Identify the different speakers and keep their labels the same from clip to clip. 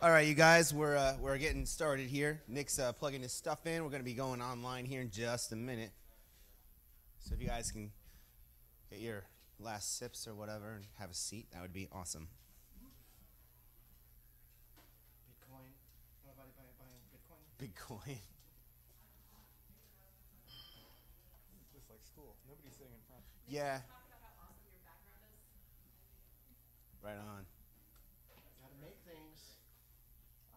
Speaker 1: All right, you guys, we're getting started here. Nick's plugging his stuff in. We're going to be going online here in just a minute. So if you guys can get your last sips or whatever and have a seat, that would be awesome.
Speaker 2: Bitcoin. Everybody buying Bitcoin?
Speaker 1: Bitcoin.
Speaker 3: It's just like school. Nobody's sitting in front.
Speaker 1: Yeah. Right on.
Speaker 2: Gotta make things.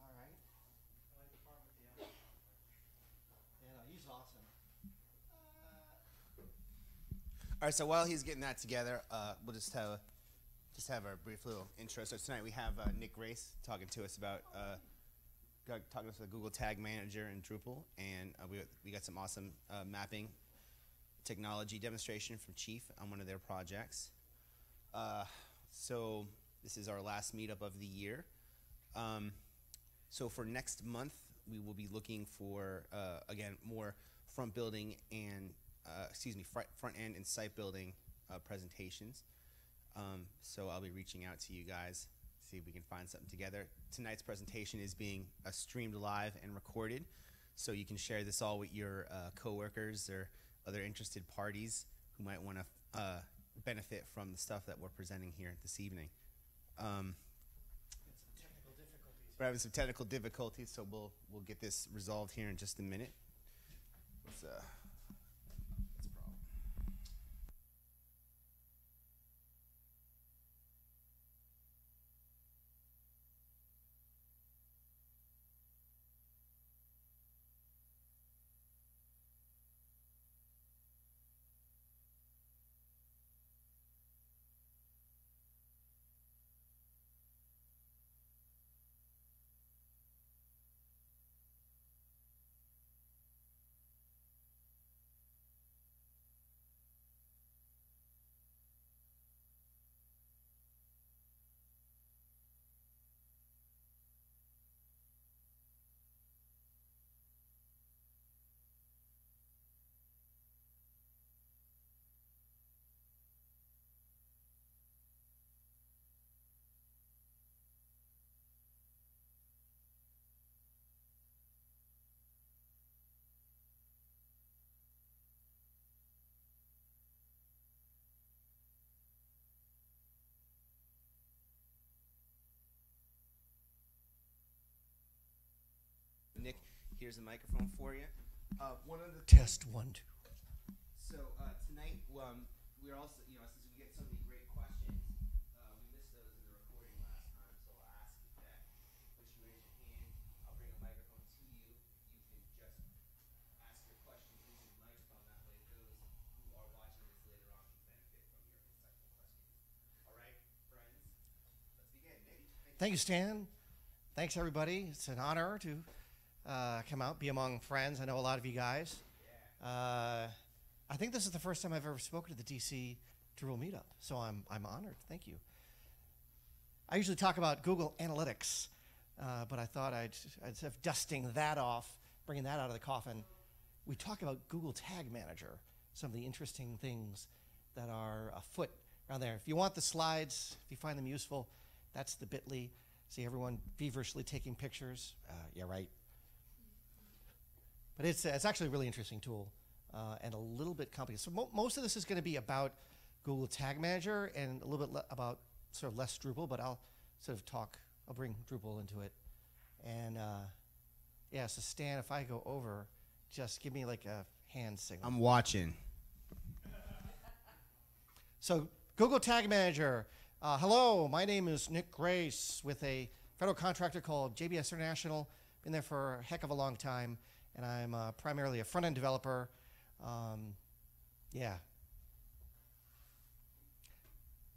Speaker 2: All right.
Speaker 3: I like the part with the
Speaker 2: Yeah, no, he's awesome.
Speaker 1: All right, so while he's getting that together, we'll just have our brief little intro. So tonight we have Nick Grace talking to us about Google Tag Manager and Drupal, and we got some awesome mapping technology demonstration from Chief on one of their projects. So this is our last meetup of the year. So for next month, we will be looking for again more front building and front end and site building presentations. So I'll be reaching out to you guys, see if we can find something together. Tonight's presentation is being streamed live and recorded, so you can share this all with your coworkers or other interested parties who might want to benefit from the stuff that we're presenting here this evening.
Speaker 2: Technical difficulties.
Speaker 1: We're having some technical difficulties, so we'll get this resolved here in just a minute. What's the problem? Nick, here's a microphone for you. One of the
Speaker 2: Test 1, 2.
Speaker 1: So tonight, we're also, since we get so many great questions, we missed those in the recording last time. So I'll ask that once you raise your hand, I'll bring a microphone to you. You can just ask your question into the microphone. That way, those who are watching this later on can benefit from your insightful questions. All right, friends, let's begin. Nick,
Speaker 2: Thank you, Stan. Thanks, everybody. It's an honor to come out, be among friends. I know a lot of you guys. I think this is the first time I've ever spoken to the DC Drupal Meetup, so I'm honored. Thank you. I usually talk about Google Analytics, but I thought instead of dusting that off, bringing that out of the coffin, we talk about Google Tag Manager, some of the interesting things that are afoot around there. If you want the slides, if you find them useful, that's the bit.ly. See everyone feverishly taking pictures. Yeah, right. But it's actually a really interesting tool and a little bit complicated. So most of this is going to be about Google Tag Manager and a little bit about sort of less Drupal, but I'll bring Drupal into it. And so Stan, if I go over, just give me like a hand signal.
Speaker 1: I'm watching.
Speaker 2: So Google Tag Manager. Hello, my name is Nick Grace with a federal contractor called JBS International. Been there for a heck of a long time. And I'm primarily a front-end developer.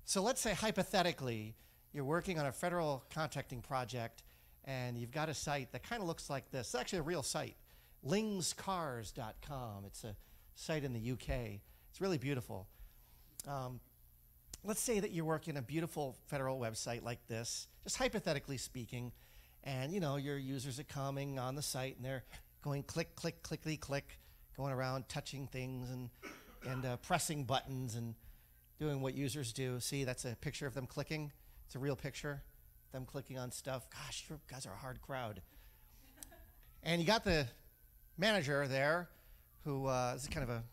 Speaker 2: So let's say hypothetically, you're working on a federal contracting project, and you've got a site that kind of looks like this. It's actually a real site, lingscars.com. It's a site in the UK. It's really beautiful. Let's say that you're working a beautiful federal website like this, just hypothetically speaking, and your users are coming on the site, and they're going click, click, clickety, click, going around touching things and pressing buttons and doing what users do. See, that's a picture of them clicking. It's a real picture. them clicking on stuff. Gosh, you guys are a hard crowd. And you got the manager there who is kind of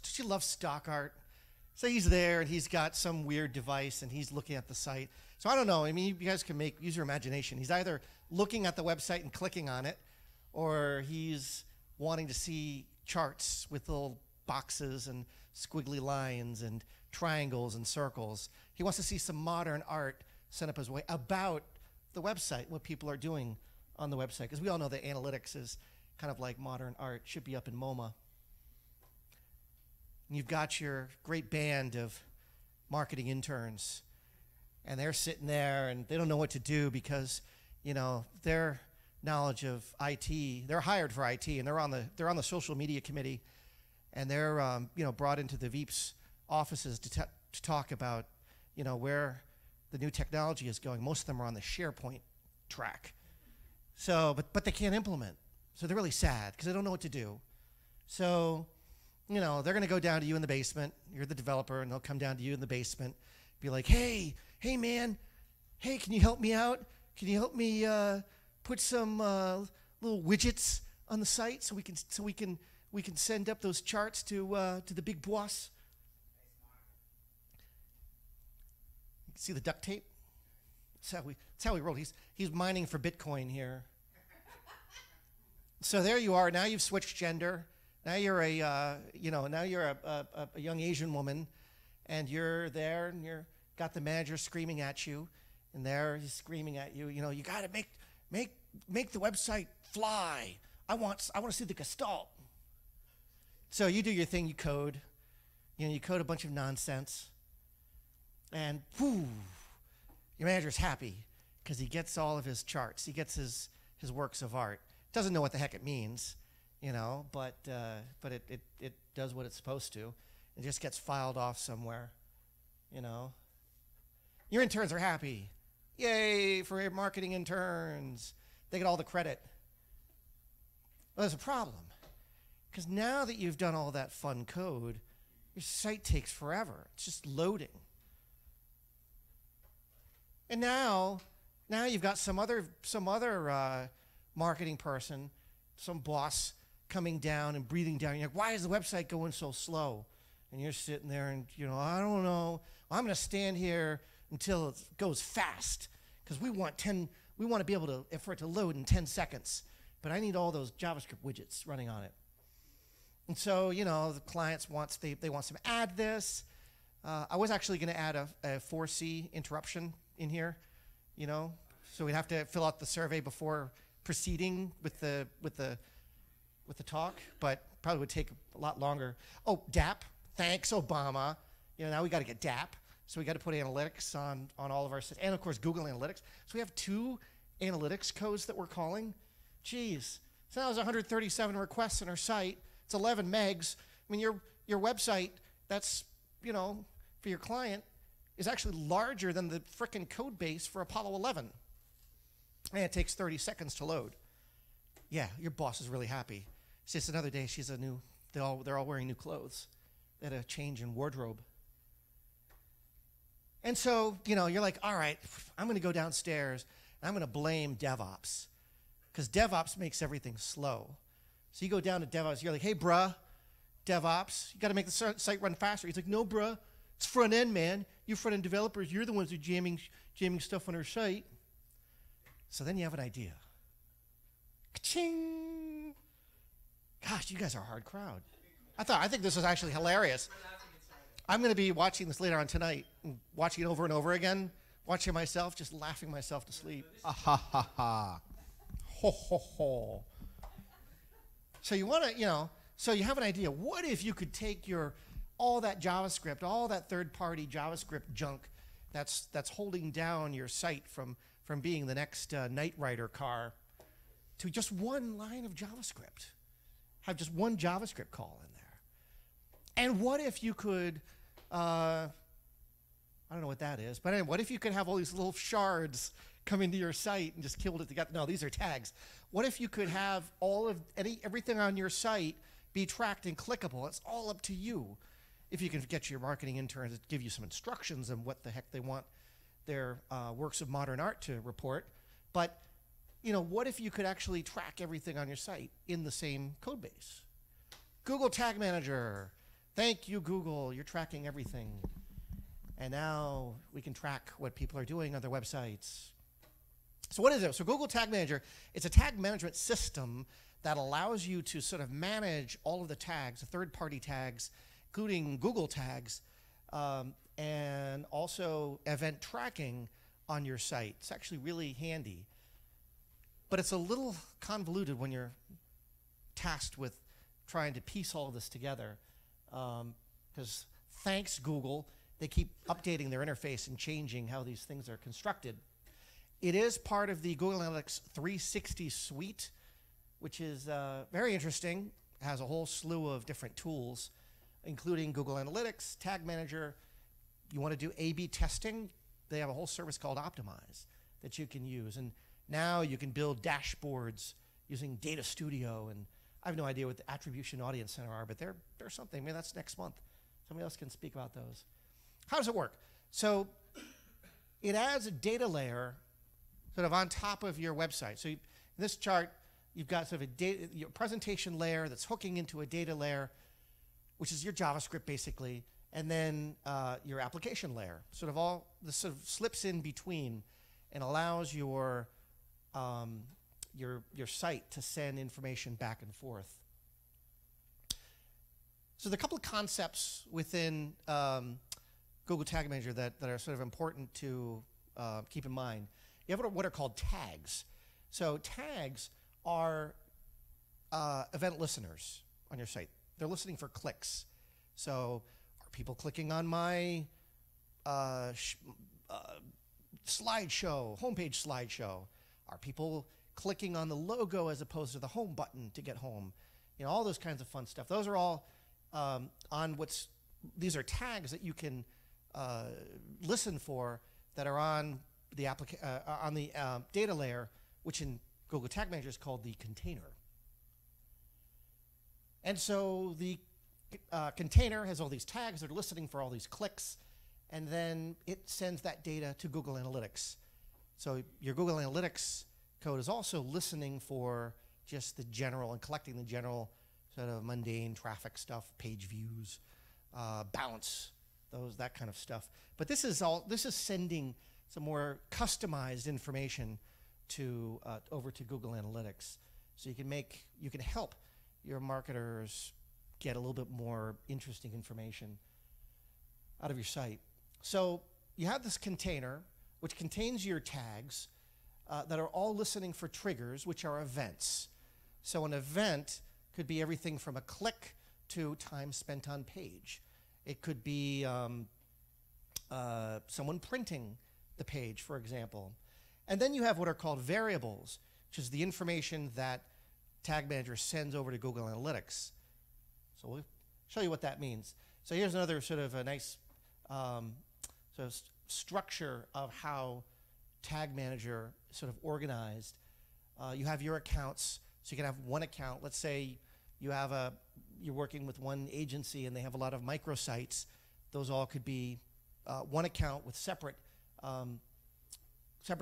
Speaker 2: she loves stock art. So he's there and he's got some weird device and he's looking at the site. So I don't know. I mean, you guys can use your imagination. He's either looking at the website and clicking on it, or he's wanting to see charts with little boxes and squiggly lines and triangles and circles. He wants to see some modern art sent up his way about the website, what people are doing on the website. Because we all know that analytics is kind of like modern art, should be up in MoMA. And you've got your great band of marketing interns, and they're sitting there and they don't know what to do because, you know, their knowledge of IT, they're hired for IT, and they're on the social media committee, and they're brought into the Veep's offices to talk about, you know, where the new technology is going. Most of them are on the SharePoint track. So, but they can't implement. So they're really sad because they don't know what to do. So, you know, they're going to go down to you in the basement. You're the developer, and they'll come down to you in the basement, be like, hey man, hey, can you help me out? Can you help me put some little widgets on the site so we can send up those charts to the big boss? You can see the duct tape. That's how we roll. He's mining for Bitcoin here. So there you are. Now you've switched gender. Now you're a young Asian woman, and you're there, and you're got the manager screaming at you, and there he's screaming at you. You know, you got to make the website fly. I want to see the gestalt. So you do your thing. You code. You know, you code a bunch of nonsense, and whoo, your manager's happy because he gets all of his charts. He gets his works of art. Doesn't know what the heck it means, you know, but it does what it's supposed to. It just gets filed off somewhere, you know. Your interns are happy. Yay for marketing interns. They get all the credit. Well, there's a problem. Because now that you've done all that fun code, your site takes forever. It's just loading. And now you've got some other marketing person, some boss coming down and breathing down. You're like, why is the website going so slow? And you're sitting there and, you know, I don't know. I'm going to stand here until it goes fast because we want to be able for it to load in 10 seconds. But I need all those JavaScript widgets running on it. And so, you know, the clients they want some add this. I was actually going to add a 4C interruption in here, you know, so we'd have to fill out the survey before proceeding with the talk, but probably would take a lot longer. Oh, DAP, thanks Obama. You know, now we got to get DAP, so we got to put analytics on all of our systems, and of course Google Analytics. So we have 2 analytics codes that we're calling. Geez, so that was 137 requests on our site. It's 11 megs. I mean, your website, that's, you know, for your client, is actually larger than the frickin' code base for Apollo 11. And it takes 30 seconds to load. Yeah, your boss is really happy. It's just another day. They're all wearing new clothes. They had a change in wardrobe. And so, you know, you're like, all right, I'm going to go downstairs and I'm going to blame DevOps because DevOps makes everything slow. So you go down to DevOps. You're like, hey, bruh, DevOps, you got to make the site run faster. He's like, no, bruh, it's front end, man. You front end developers, you're the ones who are jamming stuff on our site. So then you have an idea. Ka-ching! Gosh, you guys are a hard crowd. I think this was actually hilarious. I'm going to be watching this later on tonight, and watching it over and over again, watching myself, just laughing myself to sleep. Ah ha ha ha. Ho ho ho. So you want to, you know, so you have an idea. What if you could take all that JavaScript, all that third-party JavaScript junk that's holding down your site from being the next Knight Rider car to just one line of JavaScript? Have just one JavaScript call in there. And what if you could, I don't know what that is, but anyway, what if you could have all these little shards come into your site and just kill it together? No, these are tags. What if you could have everything on your site be tracked and clickable? It's all up to you. If you can get your marketing interns to give you some instructions on what the heck they want their works of modern art to report. But what if you could actually track everything on your site in the same code base? Google Tag Manager. Thank you, Google. You're tracking everything. And now we can track what people are doing on their websites. So what is it? So Google Tag Manager, it's a tag management system that allows you to sort of manage all of the tags, the third-party tags, including Google tags, and also event tracking on your site. It's actually really handy. But it's a little convoluted when you're tasked with trying to piece all of this together. Because thanks, Google, they keep updating their interface and changing how these things are constructed. It is part of the Google Analytics 360 suite, which is very interesting. It has a whole slew of different tools, including Google Analytics, Tag Manager. You want to do A/B testing? They have a whole service called Optimize that you can use. And now you can build dashboards using Data Studio. And I have no idea what the Attribution Audience Center are, but they're something. Maybe that's next month. Somebody else can speak about those. How does it work? So it adds a data layer sort of on top of your website. So in this chart, you've got sort of your presentation layer that's hooking into a data layer, which is your JavaScript basically, and then your application layer. Sort of all this sort of slips in between and allows your site to send information back and forth. So there are a couple of concepts within Google Tag Manager that are sort of important to keep in mind. You have what are called tags. So tags are event listeners on your site. They're listening for clicks. So are people clicking on my slideshow, homepage slideshow? Are people clicking on the logo as opposed to the home button to get home? All those kinds of fun stuff. Those are all these are tags that you can listen for that are on the data layer, which in Google Tag Manager is called the container. And so the container has all these tags that are listening for all these clicks, and then it sends that data to Google Analytics. So your Google Analytics code is also listening for just the general and collecting the general sort of mundane traffic stuff, page views, bounce, that kind of stuff. But this is sending some more customized information over to Google Analytics. So you can help your marketers get a little bit more interesting information out of your site. So you have this container, which contains your tags that are all listening for triggers, which are events. So an event could be everything from a click to time spent on page. It could be someone printing the page, for example. And then you have what are called variables, which is the information that Tag Manager sends over to Google Analytics. So we'll show you what that means. So here's another sort of a nice sort of structure of how Tag Manager is sort of organized. You have your accounts, so you can have one account. Let's say you're working with one agency and they have a lot of microsites. Those all could be one account with separate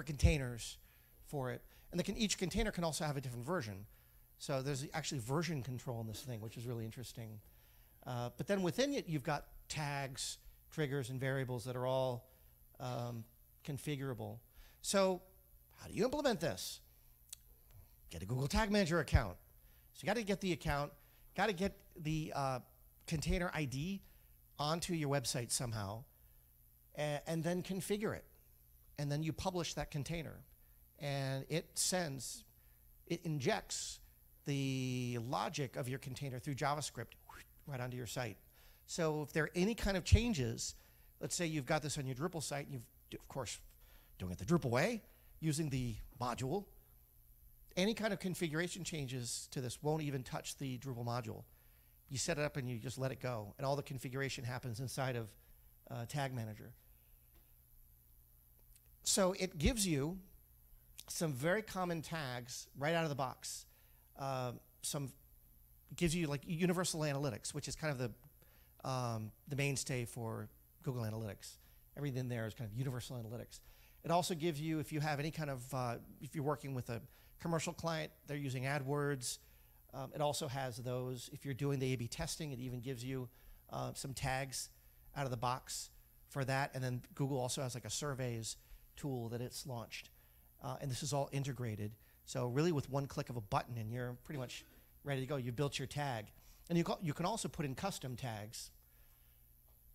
Speaker 2: containers for it. And each container can also have a different version. So there's actually version control in this thing, which is really interesting. But then within it, you've got tags, triggers, and variables that are all configurable. So how do you implement this? Get a Google Tag Manager account. So you got to get the account, got to get the container ID onto your website somehow, and then configure it. And then you publish that container. And it injects the logic of your container through JavaScript right onto your site. So if there are any kind of changes, let's say you've got this on your Drupal site, and you've, of course, doing it the Drupal way, using the module, any kind of configuration changes to this won't even touch the Drupal module. You set it up and you just let it go, and all the configuration happens inside of Tag Manager. So it gives you some very common tags right out of the box. Gives you like universal analytics, which is kind of the mainstay for Google Analytics. Everything there is kind of universal analytics. It also gives you, if you have any kind of, if you're working with a commercial client, they're using AdWords. It also has those. If you're doing the A/B testing, it even gives you some tags out of the box for that. And then Google also has like a surveys tool that it's launched. And this is all integrated. So really with one click of a button and you're pretty much ready to go. You built your tag. And you can also put in custom tags.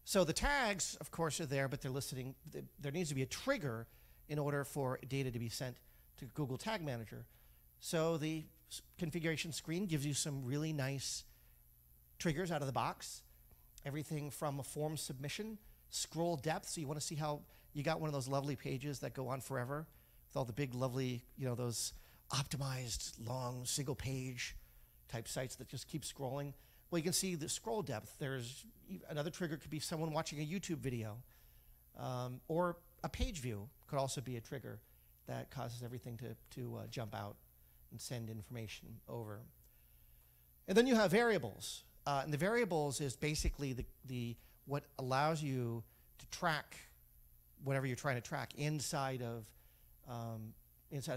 Speaker 2: So the tags, of course, are there, but they're listening. There needs to be a trigger in order for data to be sent to Google Tag Manager. So the configuration screen gives you some really nice triggers out of the box. Everything from a form submission, scroll depth, so you want to see how you got one of those lovely pages that go on forever with all the big, lovely, those optimized, long, single page type sites that just keep scrolling. Well, you can see the scroll depth. There's another trigger could be someone watching a YouTube video, or a page view could also be a trigger that causes everything to jump out and send information over. And then you have variables. And the variables is basically the what allows you to track whatever you're trying to track inside of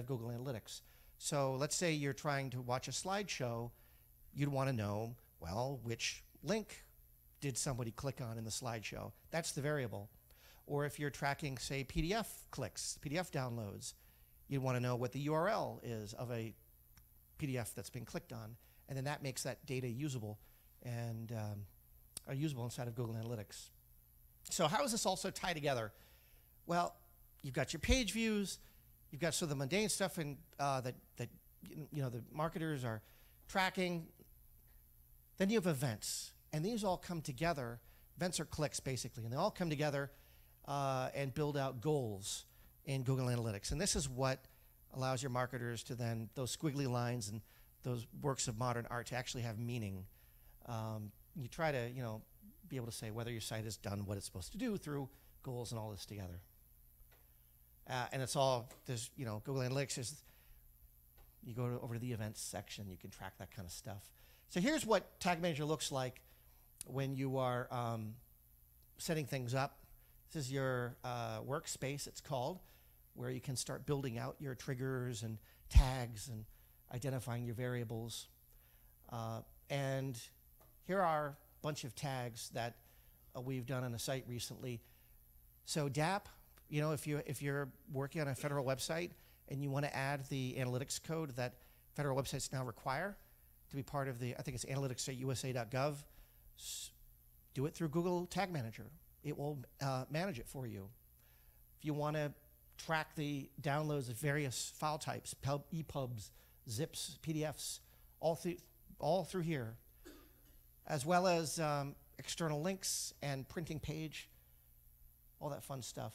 Speaker 2: Google Analytics. So let's say you're trying to watch a slideshow. You'd want to know, well, which link did somebody click on in the slideshow? That's the variable. Or if you're tracking, say, PDF clicks, PDF downloads, you'd want to know what the URL is of a PDF that's been clicked on. And then that makes that data usable and usable inside of Google Analytics. So how does this also tie together? Well, you've got your page views, you've got sort of the mundane stuff that the marketers are tracking. Then you have events, and these all come together. Events are clicks, basically, and they all come together and build out goals in Google Analytics. And this is what allows your marketers to then, those squiggly lines and those works of modern art to actually have meaning. You try to, be able to say whether your site has done what it's supposed to do through goals and all this together. And it's all, there's, Google Analytics is, you go over to the events section, you can track that kind of stuff. So here's what Tag Manager looks like when you are setting things up. This is your workspace, it's called, where you can start building out your triggers and tags and identifying your variables. And here are a bunch of tags that we've done on a site recently. So DAP, if you're working on a federal website and you want to add the analytics code that federal websites now require to be part of the, I think it's analytics.usa.gov, do it through Google Tag Manager. It will manage it for you. If you want to track the downloads of various file types, EPUBs, zips, PDFs, all through here, as well as external links and printing page, all that fun stuff.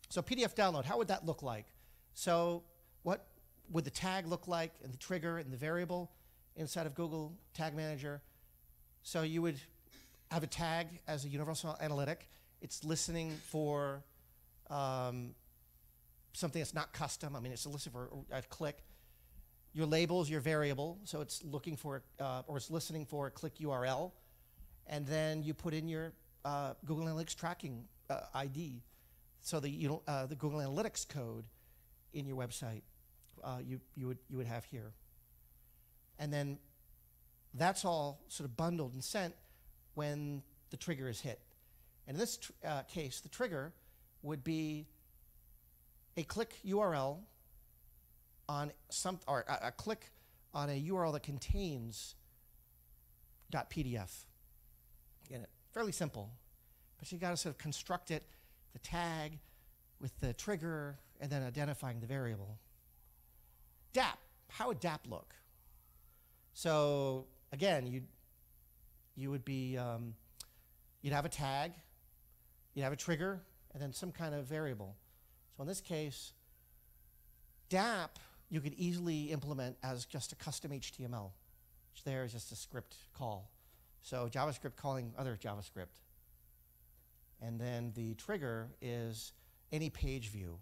Speaker 2: So PDF download, how would that look like? So what would the tag look like and the trigger and the variable inside of Google Tag Manager? So you would have a tag as a universal analytic. It's listening for something that's not custom. I mean, it's a listen for a click. Your label is your variable, so it's looking for, or it's listening for a click URL, and then you put in your Google Analytics tracking ID, so that the Google Analytics code in your website you would have here, and then that's all sort of bundled and sent when the trigger is hit. And in this case, the trigger would be a click URL on or a click on a URL that contains .pdf in it. Fairly simple, but you got to sort of construct it, the tag with the trigger, and then identifying the variable. DAP, how would DAP look? So again, you would be you'd have a tag, you'd have a trigger, and then some kind of variable. So in this case, DAP you could easily implement as just a custom HTML, which there is just a script call. So JavaScript calling other JavaScript. And then the trigger is any page view.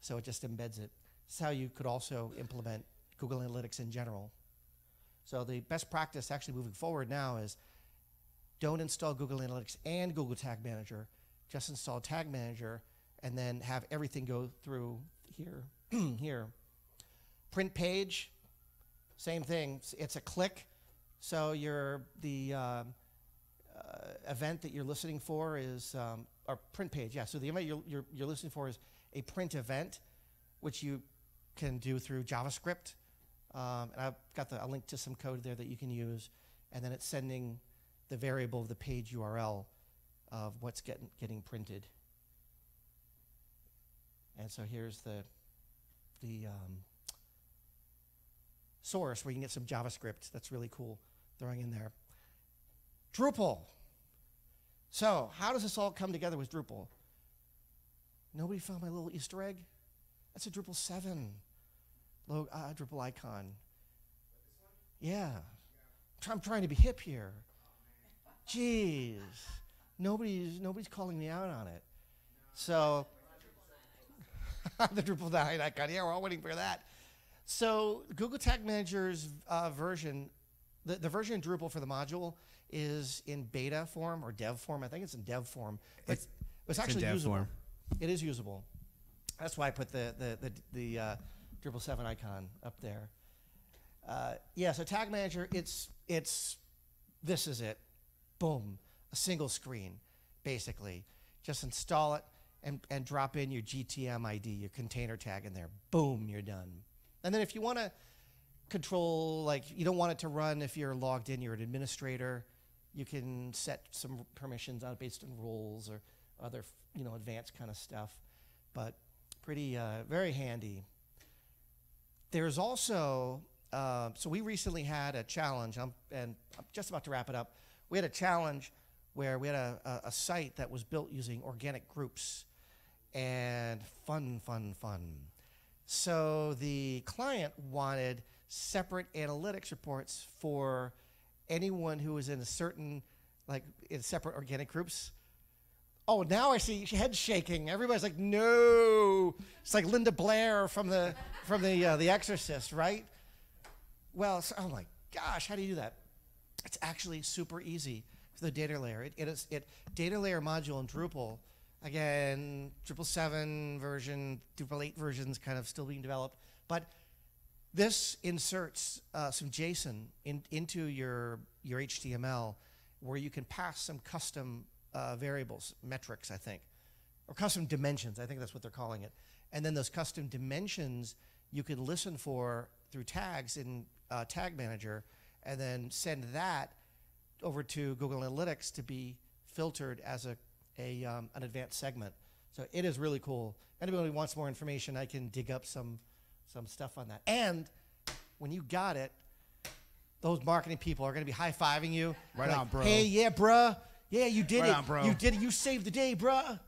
Speaker 2: So it just embeds it. This is how you could also implement Google Analytics in general. So the best practice actually moving forward now is don't install Google Analytics and Google Tag Manager. just install Tag Manager, and then have everything go through here. Here. Print page, same thing. It's a click. So the event that you're listening for is, or print page, yeah. So the event you're listening for is a print event, which you can do through JavaScript. And I've got a link to some code there that you can use. And then it's sending the variable of the page URL of what's getting printed. And so here's the source where you can get some JavaScript. That's really cool throwing in there. Drupal. So how does this all come together with Drupal? Nobody found my little Easter egg? That's a Drupal 7 Drupal icon. Yeah. I'm trying to be hip here. Jeez. Nobody's calling me out on it. So the Drupal 9 icon. Yeah, we're all waiting for that. So Google Tag Manager's version, the version in Drupal for the module is in beta form or dev form. I think it's in dev form. But it's actually
Speaker 1: in dev
Speaker 2: usable.
Speaker 1: form.
Speaker 2: It is usable. That's why I put the Drupal 7 icon up there. Yeah, so Tag Manager, this is it. Boom, a single screen, basically. Just install it and drop in your GTM ID, your container tag in there. Boom, you're done. And then if you want to control, like you don't want it to run if you're logged in, you're an administrator, you can set some permissions on based on roles or other, advanced kind of stuff. But pretty, very handy. There's also, so we recently had a challenge, and I'm just about to wrap it up. We had a challenge where we had a site that was built using organic groups, and fun. So the client wanted separate analytics reports for anyone who was in a certain, in separate organic groups. Oh, now I see head shaking. Everybody's like, no. It's like Linda Blair from the Exorcist, right? Well, so, oh my gosh, how do you do that? It's actually super easy for the data layer. Data layer module in Drupal. Again, Drupal 7 version, Drupal 8 versions kind of still being developed. But this inserts some JSON into your HTML where you can pass some custom variables, metrics, I think, or custom dimensions. I think that's what they're calling it. And then those custom dimensions you can listen for through tags in Tag Manager and then send that over to Google Analytics to be filtered as an advanced segment. So it is really cool. Anybody who wants more information, I can dig up some stuff on that. And when you got it, those marketing people are going to be high-fiving you.
Speaker 1: Right on, bro.
Speaker 2: Hey, yeah, bruh. Yeah, you did
Speaker 1: Right
Speaker 2: it.
Speaker 1: on, bro.
Speaker 2: You did it. You saved the day, bruh.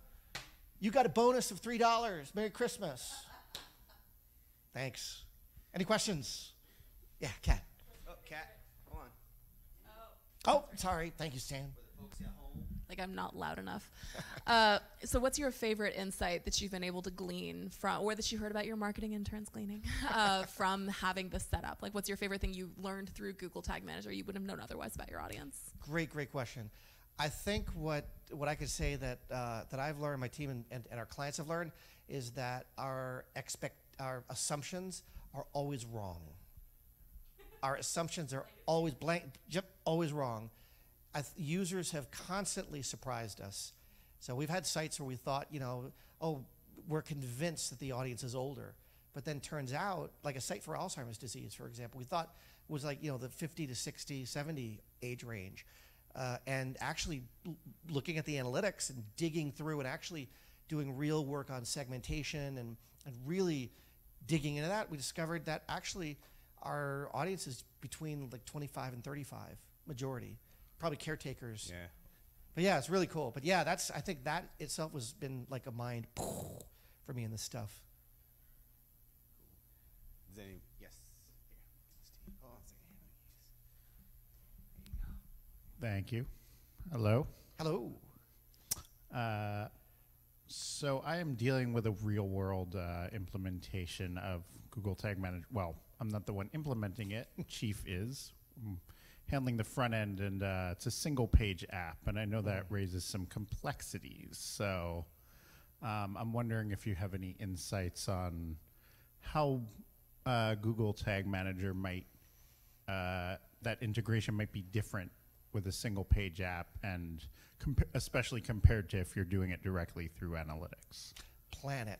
Speaker 2: You got a bonus of $3. Merry Christmas. Thanks. Any questions? Yeah, Kat.
Speaker 1: Oh, Kat, hold on.
Speaker 2: Oh, sorry. Thank you, Stan.
Speaker 1: For the folks at home.
Speaker 4: Like I'm not loud enough. So what's your favorite insight that you've been able to glean from, or that you heard about your marketing interns gleaning from having this set up? Like what's your favorite thing you learned through Google Tag Manager you wouldn't have known otherwise about your audience?
Speaker 2: Great question. I think what I could say that I've learned, my team and our clients have learned, is that our assumptions are always wrong. Our assumptions are always always wrong. Users have constantly surprised us. So we've had sites where we thought, we're convinced that the audience is older. But then turns out, like a site for Alzheimer's disease, for example, we thought was like, the 50 to 60, 70 age range. And actually looking at the analytics and digging through and actually doing real work on segmentation and really digging into that, we discovered that actually our audience is between like 25 and 35, majority. Probably caretakers.
Speaker 1: Yeah.
Speaker 2: But yeah, it's really cool. But yeah, I think that itself has been like a mind for me in this stuff.
Speaker 1: Is there any, yes. Steve. Hold on a second.
Speaker 5: Thank you. Hello.
Speaker 2: Hello.
Speaker 5: So I am dealing with a real-world implementation of Google Tag Manager. Well, I'm not the one implementing it. Chief is. handling the front end, and it's a single page app, and I know that raises some complexities. So I'm wondering if you have any insights on how Google Tag Manager might, that integration might be different with a single page app, and especially compared to if you're doing it directly through analytics.
Speaker 2: Plan it.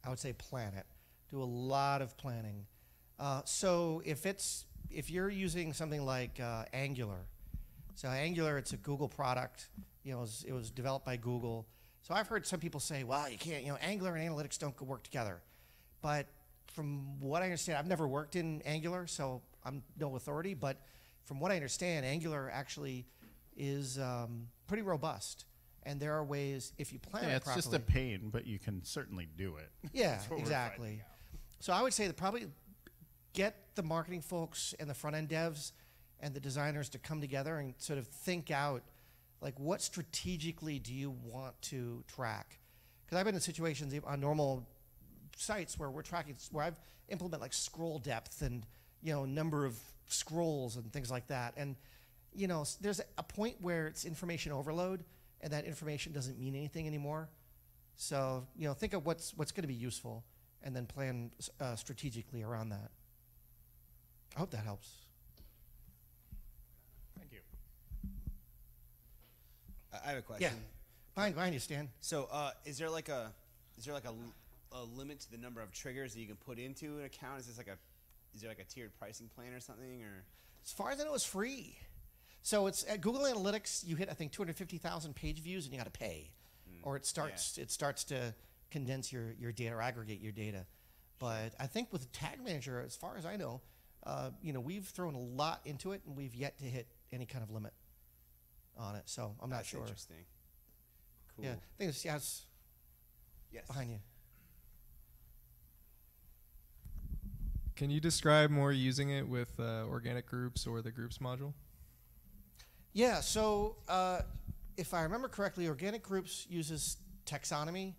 Speaker 2: I would say plan it. Do a lot of planning. So if you're using something like Angular, so Angular, it's a Google product. You know, it was developed by Google. So I've heard some people say, well, you can't, you know, Angular and analytics don't work together. But from what I understand, I've never worked in Angular, so I'm no authority, but from what I understand, Angular actually is pretty robust. And there are ways, if you plan it
Speaker 5: it's
Speaker 2: properly.
Speaker 5: just a pain, but you can certainly do it.
Speaker 2: Yeah,
Speaker 5: That's what we're
Speaker 2: exactly.
Speaker 5: finding out.
Speaker 2: So I would say that probably get the marketing folks and the front-end devs and the designers to come together and sort of think out, like, what strategically do you want to track? Because I've been in situations on normal sites where we're tracking, where I've implemented like scroll depth and, you know, number of scrolls and things like that. And, you know, there's a point where it's information overload and that information doesn't mean anything anymore. So, you know, think of what's going to be useful and then plan strategically around that. I hope that helps.
Speaker 5: Thank you.
Speaker 1: I have a question.
Speaker 2: Yeah, behind you, Stan.
Speaker 1: So, is there like a limit to the number of triggers that you can put into an account? Is there like a tiered pricing plan or something, or?
Speaker 2: As far as I know, it's free. So it's at Google Analytics. You hit, I think, 250,000 page views, and you got to pay, or it starts to condense your data or aggregate your data. But I think with Tag Manager, as far as I know, you know, we've thrown a lot into it, and we've yet to hit any kind of limit on it. So I'm not
Speaker 1: That's
Speaker 2: sure.
Speaker 1: Interesting. Cool.
Speaker 2: Yeah, I think it's
Speaker 1: Yes.
Speaker 2: behind you.
Speaker 3: Can you describe more using it with organic groups or the groups module?
Speaker 2: Yeah, so if I remember correctly, organic groups uses taxonomy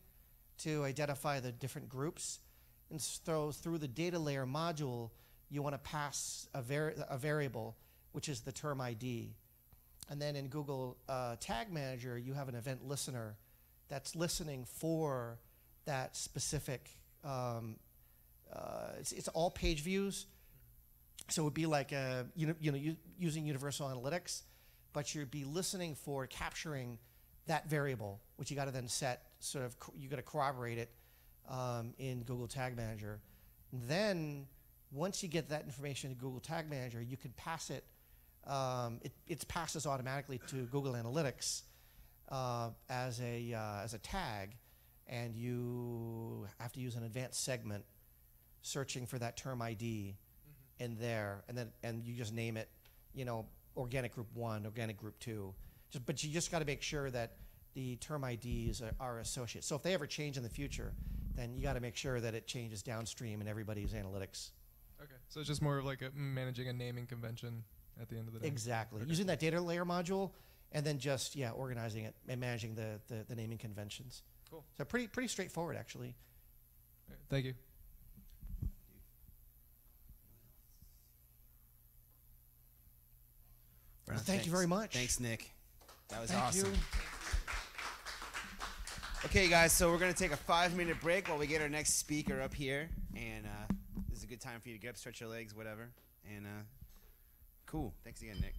Speaker 2: to identify the different groups. And so through the data layer module, you want to pass a variable, which is the term ID. And then in Google Tag Manager, you have an event listener that's listening for that specific, it's all page views. So it would be like using Universal Analytics, but you'd be listening for capturing that variable, which you got to then set sort of, you got to corroborate it in Google Tag Manager. And then once you get that information in Google Tag Manager, you can pass it. It passes automatically to Google Analytics as a tag, and you have to use an advanced segment searching for that term ID in there, and you just name it, you know, organic group 1, organic group 2. But you just got to make sure that the term IDs are associated. So if they ever change in the future, then you got to make sure that it changes downstream in everybody's analytics.
Speaker 3: Okay, so it's just more of like managing a naming convention at the end of the day.
Speaker 2: Exactly.
Speaker 3: Okay.
Speaker 2: Using that data layer module, and then just organizing it and managing the naming conventions.
Speaker 3: Cool.
Speaker 2: So pretty straightforward, actually.
Speaker 3: All right, thank you.
Speaker 2: Well, thank you very much.
Speaker 1: Thanks, Nick. That was
Speaker 2: Thank
Speaker 1: awesome.
Speaker 2: you.
Speaker 1: Okay, guys, so we're going to take a 5-minute break while we get our next speaker up here. And this is a good time for you to get up, stretch your legs, whatever. And cool. Thanks again, Nick.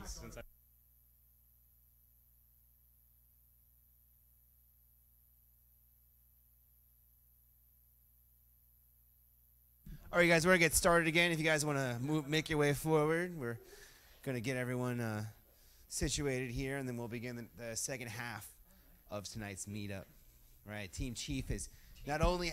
Speaker 6: since I
Speaker 1: All right, guys, we're gonna get started again. If you guys want to make your way forward, we're gonna get everyone situated here, and then we'll begin the second half of tonight's meetup. Right, Team Chief is not only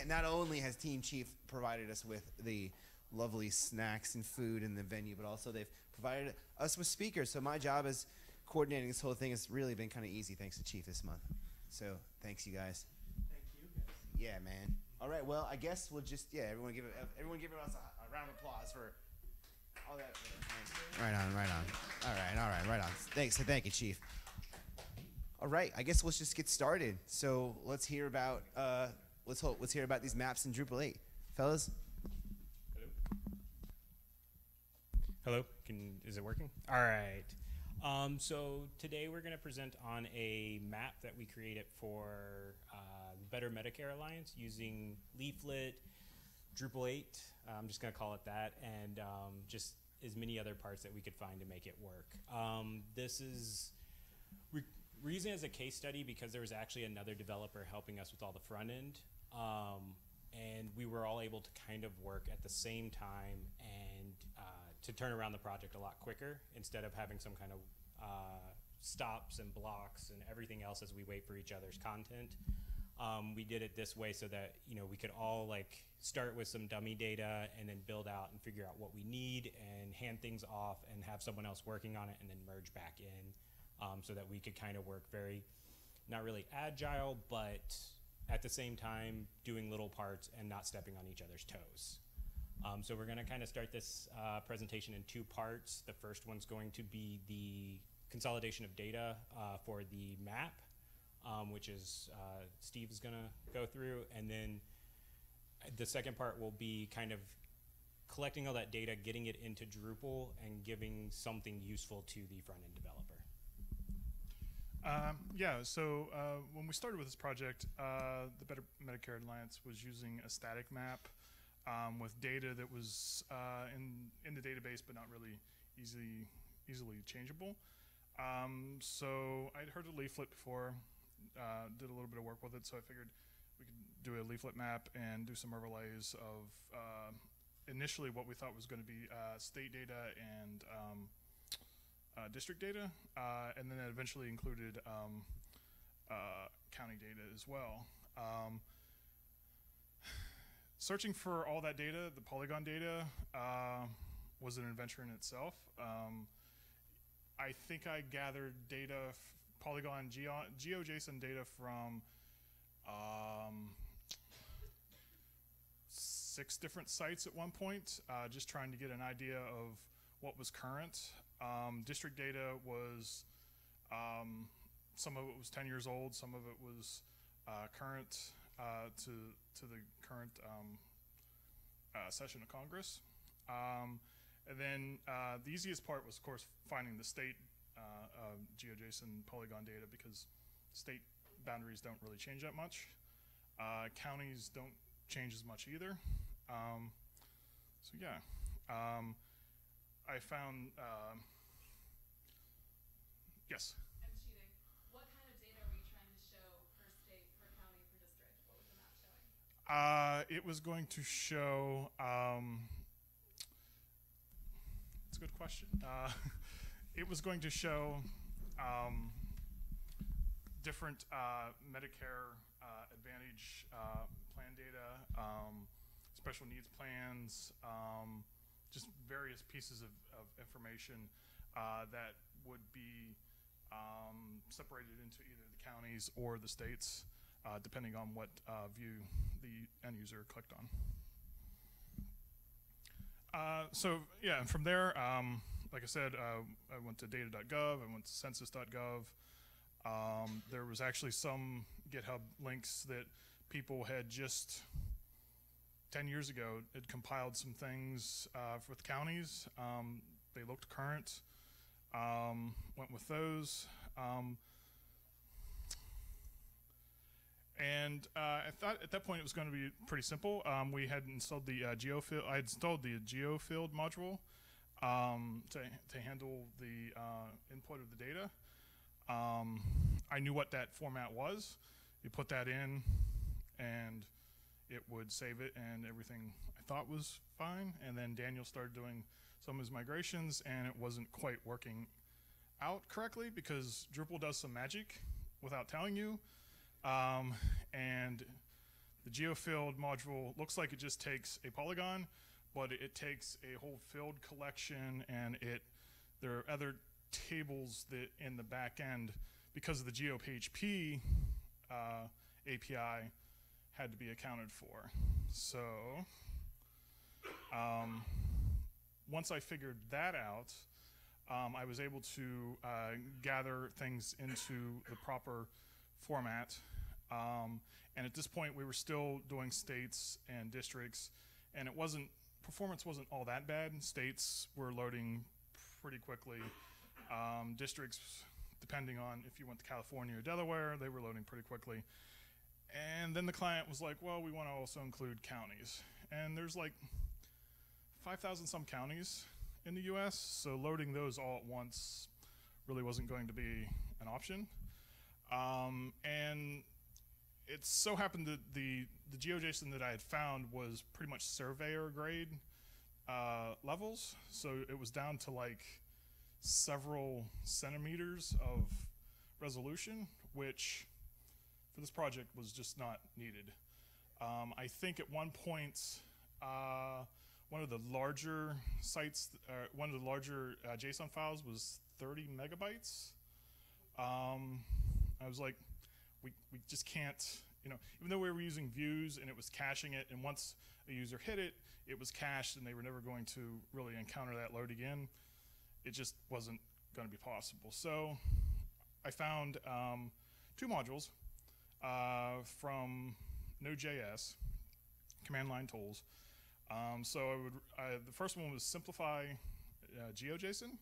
Speaker 1: has Team Chief provided us with the lovely snacks and food in the venue, but also they've provided us with speakers. So my job is coordinating this whole thing has really been kind of easy, thanks to Chief this month. So thanks, you guys.
Speaker 2: Thank you, guys.
Speaker 1: Yeah, man. All right, well, I guess we'll just everyone give us a round of applause for all that. Right on. All right, right on. Thank you, Chief. All right, I guess let's just get started. So let's hear about let's hear about these maps in Drupal 8, fellas.
Speaker 6: Hello, is it working? All right. So today we're going to present on a map that we created for the Better Medicare Alliance using Leaflet, Drupal 8, I'm just going to call it that, and just as many other parts that we could find to make it work. This is, we're using it as a case study because there was actually another developer helping us with all the front end, and we were all able to kind of work at the same time and to turn around the project a lot quicker instead of having some kind of stops and blocks and everything else as we wait for each other's content. We did it this way so that we could all like start with some dummy data and then build out and figure out what we need and hand things off and have someone else working on it and then merge back in so that we could kind of work very, not really agile, but at the same time doing little parts and not stepping on each other's toes. So we're going to kind of start this presentation in two parts. The first one's going to be the consolidation of data for the map, which is Steve is going to go through. And then the second part will be kind of collecting all that data, getting it into Drupal, and giving something useful to the front-end developer.
Speaker 7: So when we started with this project, the Better Medicare Alliance was using a static map with data that was in the database, but not really easily changeable. So I'd heard of Leaflet before, did a little bit of work with it, so I figured we could do a Leaflet map and do some overlays of initially what we thought was going to be state data and district data, and then it eventually included county data as well. Searching for all that data, the polygon data, was an adventure in itself. I think I gathered data, polygon GeoJSON data from 6 different sites at one point, just trying to get an idea of what was current. District data was, some of it was 10 years old, some of it was current to the current session of Congress. And then the easiest part was, of course, finding the state GeoJSON polygon data, because state boundaries don't really change that much. Counties don't change as much either. I found, yes?
Speaker 4: I'm cheating. What kind of data were you trying to show per state, per county, per district? What was the map showing?
Speaker 7: It was going to show, it's a good question. It was going to show different Medicare Advantage plan data, special needs plans, just various pieces of information that would be separated into either the counties or the states, depending on what view the end user clicked on. And from there, like I said, I went to data.gov, I went to census.gov. There was actually some GitHub links that people had just 10 years ago had compiled some things for the counties. They looked current, went with those. I thought at that point it was going to be pretty simple. We had installed the geofield. I had installed the geofield module, to handle the input of the data. I knew what that format was. You put that in, and it would save it, and everything I thought was fine. And then Daniel started doing some of his migrations, and it wasn't quite working out correctly because Drupal does some magic without telling you. And the geofilled module looks like it just takes a polygon, but it takes a whole filled collection, and there are other tables that in the back end, because of the GeoPHP API, had to be accounted for. So once I figured that out, I was able to gather things into the proper format. And at this point, we were still doing states and districts, and performance wasn't all that bad. States were loading pretty quickly. Districts, depending on if you went to California or Delaware, they were loading pretty quickly. And then the client was like, well, we want to also include counties. And there's like 5,000 some counties in the US, so loading those all at once really wasn't going to be an option. And it so happened that the GeoJSON that I had found was pretty much surveyor grade levels, so it was down to like several centimeters of resolution, which for this project was just not needed. I think at one point, one of the larger sites, one of the larger JSON files was 30 megabytes. I was like, we just can't, even though we were using views and it was caching it, and once a user hit it, it was cached and they were never going to really encounter that load again. It just wasn't going to be possible. So I found 2 modules from Node.js, command line tools. So the first one was simplify GeoJSON.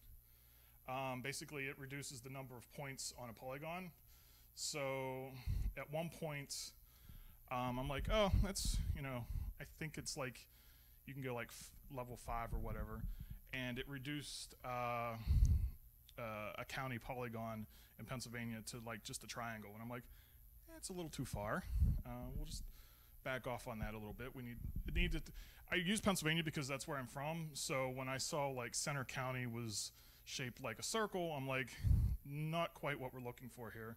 Speaker 7: Basically, it reduces the number of points on a polygon. So at one point, I'm like, oh, that's, I think it's like, you can go like level 5 or whatever. And it reduced a county polygon in Pennsylvania to like just a triangle. And I'm like, it's a little too far. We'll just back off on that a little bit. I use Pennsylvania because that's where I'm from. So when I saw like Center County was shaped like a circle, I'm like, not quite what we're looking for here.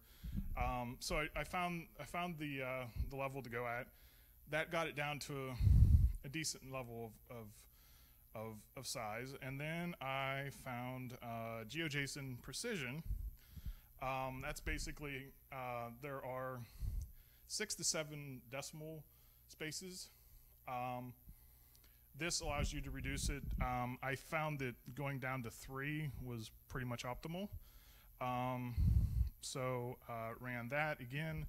Speaker 7: So I found the level to go at. That got it down to a decent level of size. And then I found GeoJSON precision. That's basically, there are 6 to 7 decimal spaces. This allows you to reduce it. I found that going down to 3 was pretty much optimal. So ran that again.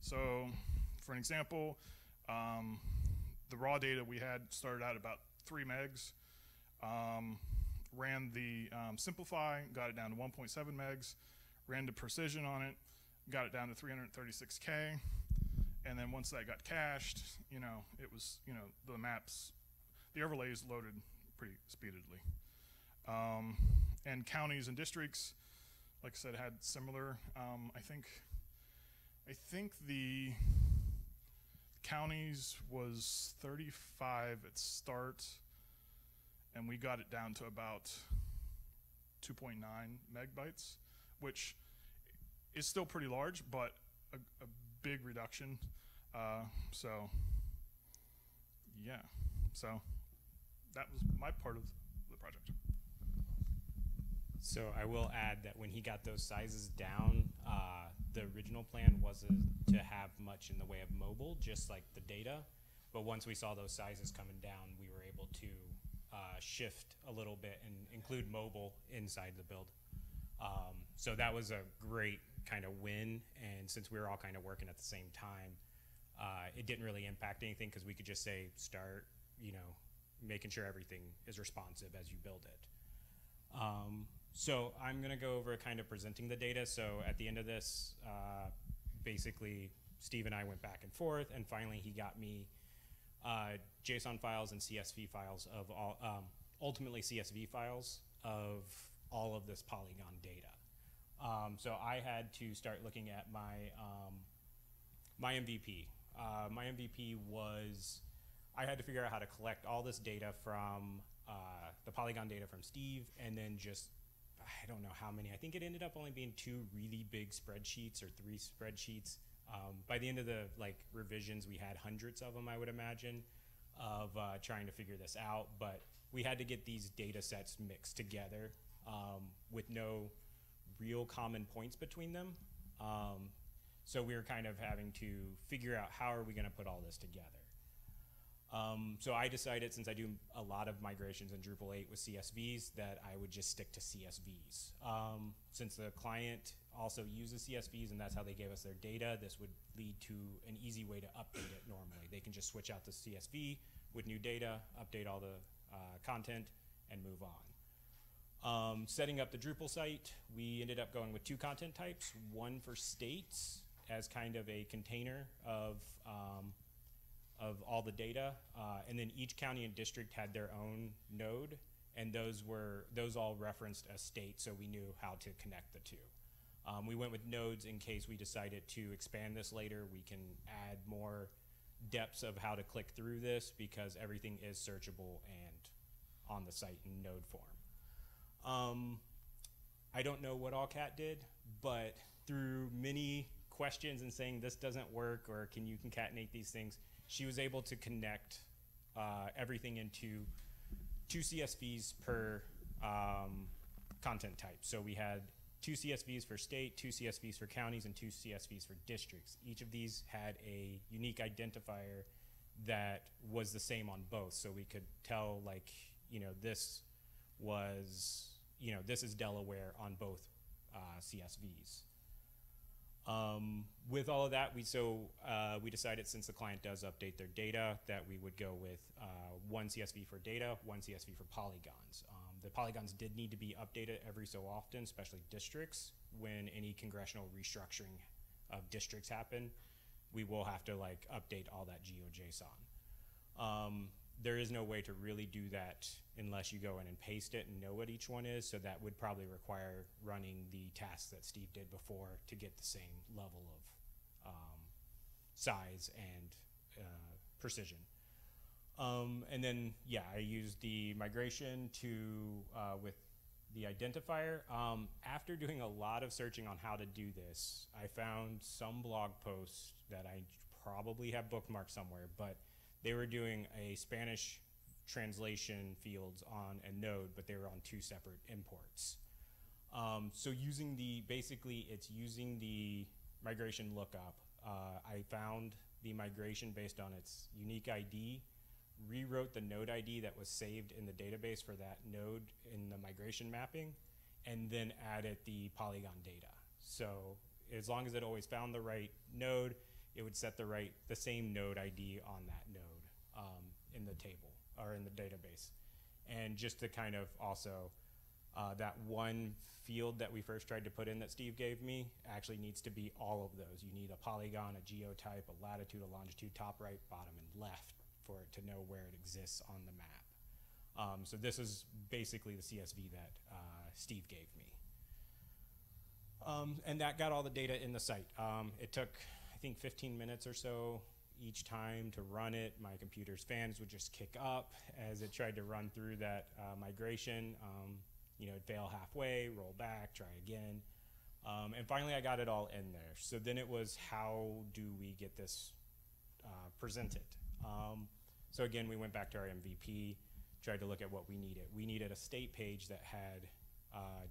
Speaker 7: So for an example, the raw data we had started out about 3 megs. Ran the simplify, got it down to 1.7 megs. Ran the precision on it, got it down to 336K. And then once that got cached, it was, the maps, the overlays loaded pretty speedily. And counties and districts, like I said, had similar. I think the counties was 35 at start, and we got it down to about 2.9 megabytes, which is still pretty large, but a big reduction. So yeah, so that was my part of the project.
Speaker 6: So I will add that when he got those sizes down, the original plan wasn't to have much in the way of mobile, just like the data. But once we saw those sizes coming down, we were able to shift a little bit and include mobile inside the build. So that was a great kind of win. And since we were all kind of working at the same time, it didn't really impact anything because we could just say start, making sure everything is responsive as you build it. So I'm going to go over kind of presenting the data. So at the end of this, basically, Steve and I went back and forth, and finally he got me JSON files and CSV files of all ultimately CSV files of all of this Polygon data. So I had to start looking at my MVP. My MVP was, I had to figure out how to collect all this data from the Polygon data from Steve, and then just, I don't know how many, I think it ended up only being 2 really big spreadsheets or 3 spreadsheets. By the end of the revisions, we had hundreds of them, I would imagine, of trying to figure this out. But we had to get these data sets mixed together with no real common points between them. So we were kind of having to figure out how are we going to put all this together. So I decided, since I do a lot of migrations in Drupal 8 with CSVs, that I would just stick to CSVs. Since the client also uses CSVs and that's how they gave us their data, this would lead to an easy way to update it normally. They can just switch out the CSV with new data, update all the content, and move on. Setting up the Drupal site, we ended up going with 2 content types, one for states as kind of a container of all the data, and then each county and district had their own node, and those all referenced a state, so we knew how to connect the 2. We went with nodes in case we decided to expand this later. We can add more depths of how to click through this, because everything is searchable and on the site in node form. I don't know what AllCat did, but through many questions and saying this doesn't work or can you concatenate these things, she was able to connect everything into 2 CSVs per content type. So we had 2 CSVs for state, 2 CSVs for counties, and 2 CSVs for districts. Each of these had a unique identifier that was the same on both. So we could tell, like, this was, this is Delaware on both CSVs. With all of that, we decided, since the client does update their data, that we would go with 1 CSV for data, 1 CSV for polygons. The polygons did need to be updated every so often, especially districts. When any congressional restructuring of districts happen, we will have to update all that GeoJSON. There is no way to really do that unless you go in and paste it and know what each one is, so that would probably require running the tasks that Steve did before to get the same level of size and precision. And then, I used the migration with the identifier. After doing a lot of searching on how to do this, I found some blog posts that I probably have bookmarked somewhere, but they were doing a Spanish translation fields on a node, but they were on 2 separate imports. So basically it's using the migration lookup. I found the migration based on its unique ID, rewrote the node ID that was saved in the database for that node in the migration mapping, and then added the polygon data. So as long as it always found the right node, it would set the same node ID on that node in the table or in the database. And just to kind of also, that one field that we first tried to put in that Steve gave me actually needs to be all of those. You need a polygon, a geotype, a latitude, a longitude, top, right, bottom, and left for it to know where it exists on the map. So this is basically the CSV that Steve gave me. And that got all the data in the site. It took, I think, 15 minutes or so each time to run it. My computer's fans would just kick up as it tried to run through that migration. It'd fail halfway, roll back, try again. And finally I got it all in there. So then it was, how do we get this presented? So again, we went back to our MVP, tried to look at what we needed. We needed a state page that had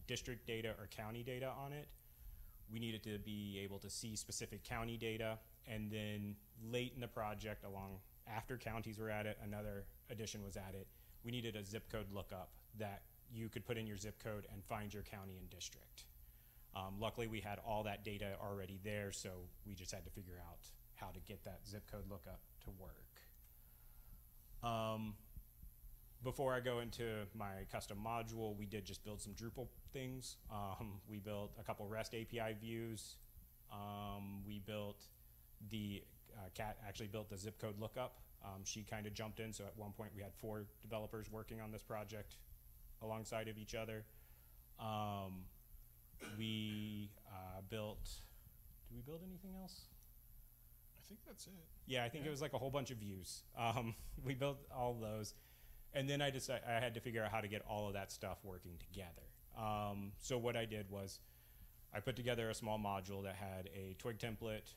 Speaker 6: district data or county data on it. We needed to be able to see specific county data, and then late in the project, after counties were added, another addition was added. We needed a zip code lookup that you could put in your zip code and find your county and district. Luckily, we had all that data already there, so we just had to figure out how to get that zip code lookup to work. Before I go into my custom module, we did just build some Drupal things. We built a couple REST API views. We built the Kat actually built the zip code lookup. She kind of jumped in, so at one point we had 4 developers working on this project alongside of each other. We built, did we build anything else?
Speaker 7: I think that's it.
Speaker 6: Yeah, I think it was like a whole bunch of views. We built all of those. And then I decided I had to figure out how to get all of that stuff working together. So what I did was I put together a small module that had a twig template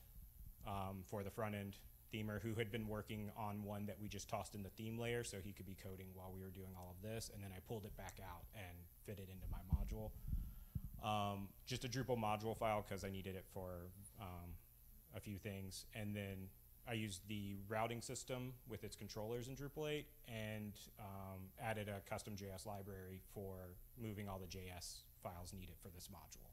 Speaker 6: for the front end themer who had been working on one that we just tossed in the theme layer so he could be coding while we were doing all of this. And then I pulled it back out and fit it into my module. Just a Drupal module file because I needed it for a few things. And then I used the routing system with its controllers in Drupal 8 and added a custom JS library for moving all the JS files needed for this module.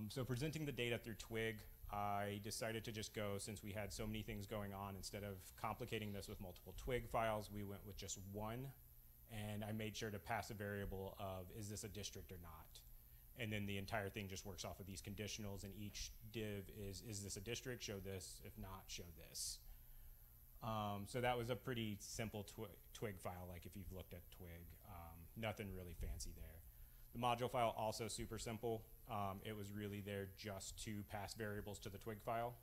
Speaker 6: So presenting the data through Twig, I decided to just go, since we had so many things going on, instead of complicating this with multiple Twig files, we went with just one. And I made sure to pass a variable of, is this a district or not? And then the entire thing just works off of these conditionals, and each div is this a district? Show this. If not, show this. So that was a pretty simple Twig file, like if you've looked at Twig. Nothing really fancy there. The module file also super simple. It was really there just to pass variables to the Twig file.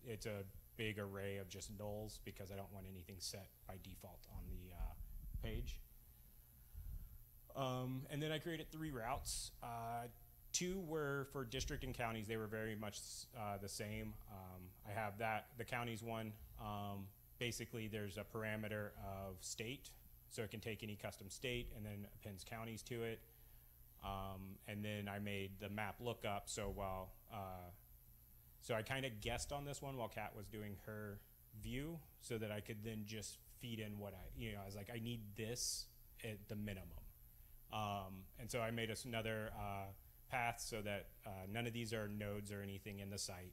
Speaker 6: It's a big array of just nulls because I don't want anything set by default on the page. And then I created 3 routes. 2 were for district and counties. They were very much the same. I have the counties one. Basically, there's a parameter of state, so it can take any custom state and then appends counties to it. And then I made the map lookup. So so I kind of guessed on this one while Kat was doing her view, so that I could then just feed in what I was like, I need this at the minimum. And so I made us another path so that none of these are nodes or anything in the site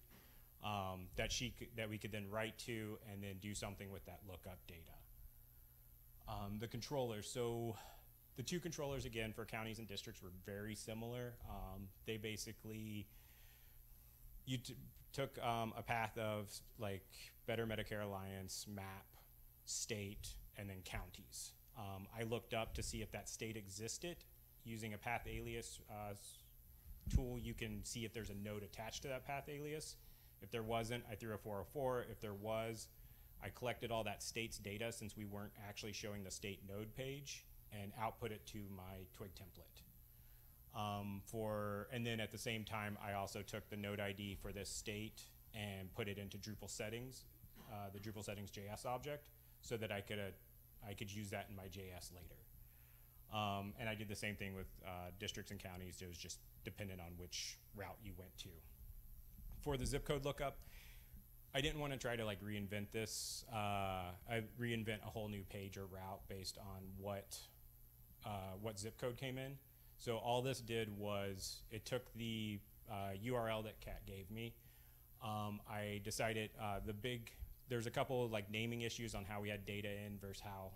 Speaker 6: that we could then write to and then do something with that lookup data. The controllers, so the 2 controllers again for counties and districts were very similar. They basically, you took a path of like Better Medicare Alliance, map, state, and then counties. I looked up to see if that state existed. Using a path alias tool, you can see if there's a node attached to that path alias. If there wasn't, I threw a 404. If there was, I collected all that state's data since we weren't actually showing the state node page and output it to my Twig template. And then at the same time, I also took the node ID for this state and put it into Drupal settings, the Drupal settings JS object, so that I could use that in my JS later. And I did the same thing with districts and counties. It was just dependent on which route you went to. For the zip code lookup, I didn't want to try to like reinvent this. I reinvent a whole new page or route based on what zip code came in. So all this did was it took the URL that Kat gave me. I decided there's a couple of like naming issues on how we had data in versus how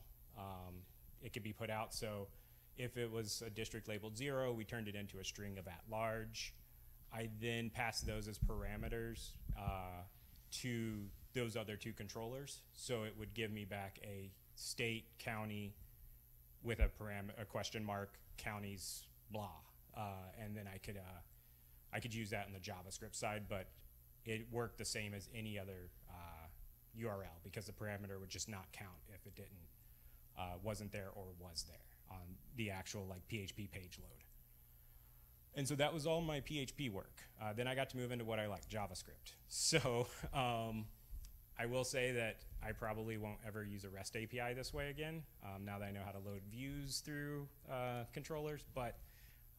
Speaker 6: it could be put out. So if it was a district labeled 0, we turned it into a string of at large. I then passed those as parameters to those other 2 controllers. So it would give me back a state, county with a question mark, counties, blah. And then I could use that in the JavaScript side, but it worked the same as any other URL because the parameter would just not count if it wasn't there or was there on the actual like PHP page load. And so that was all my PHP work. Then I got to move into what I like, JavaScript. So I will say that I probably won't ever use a REST API this way again, now that I know how to load views through controllers, but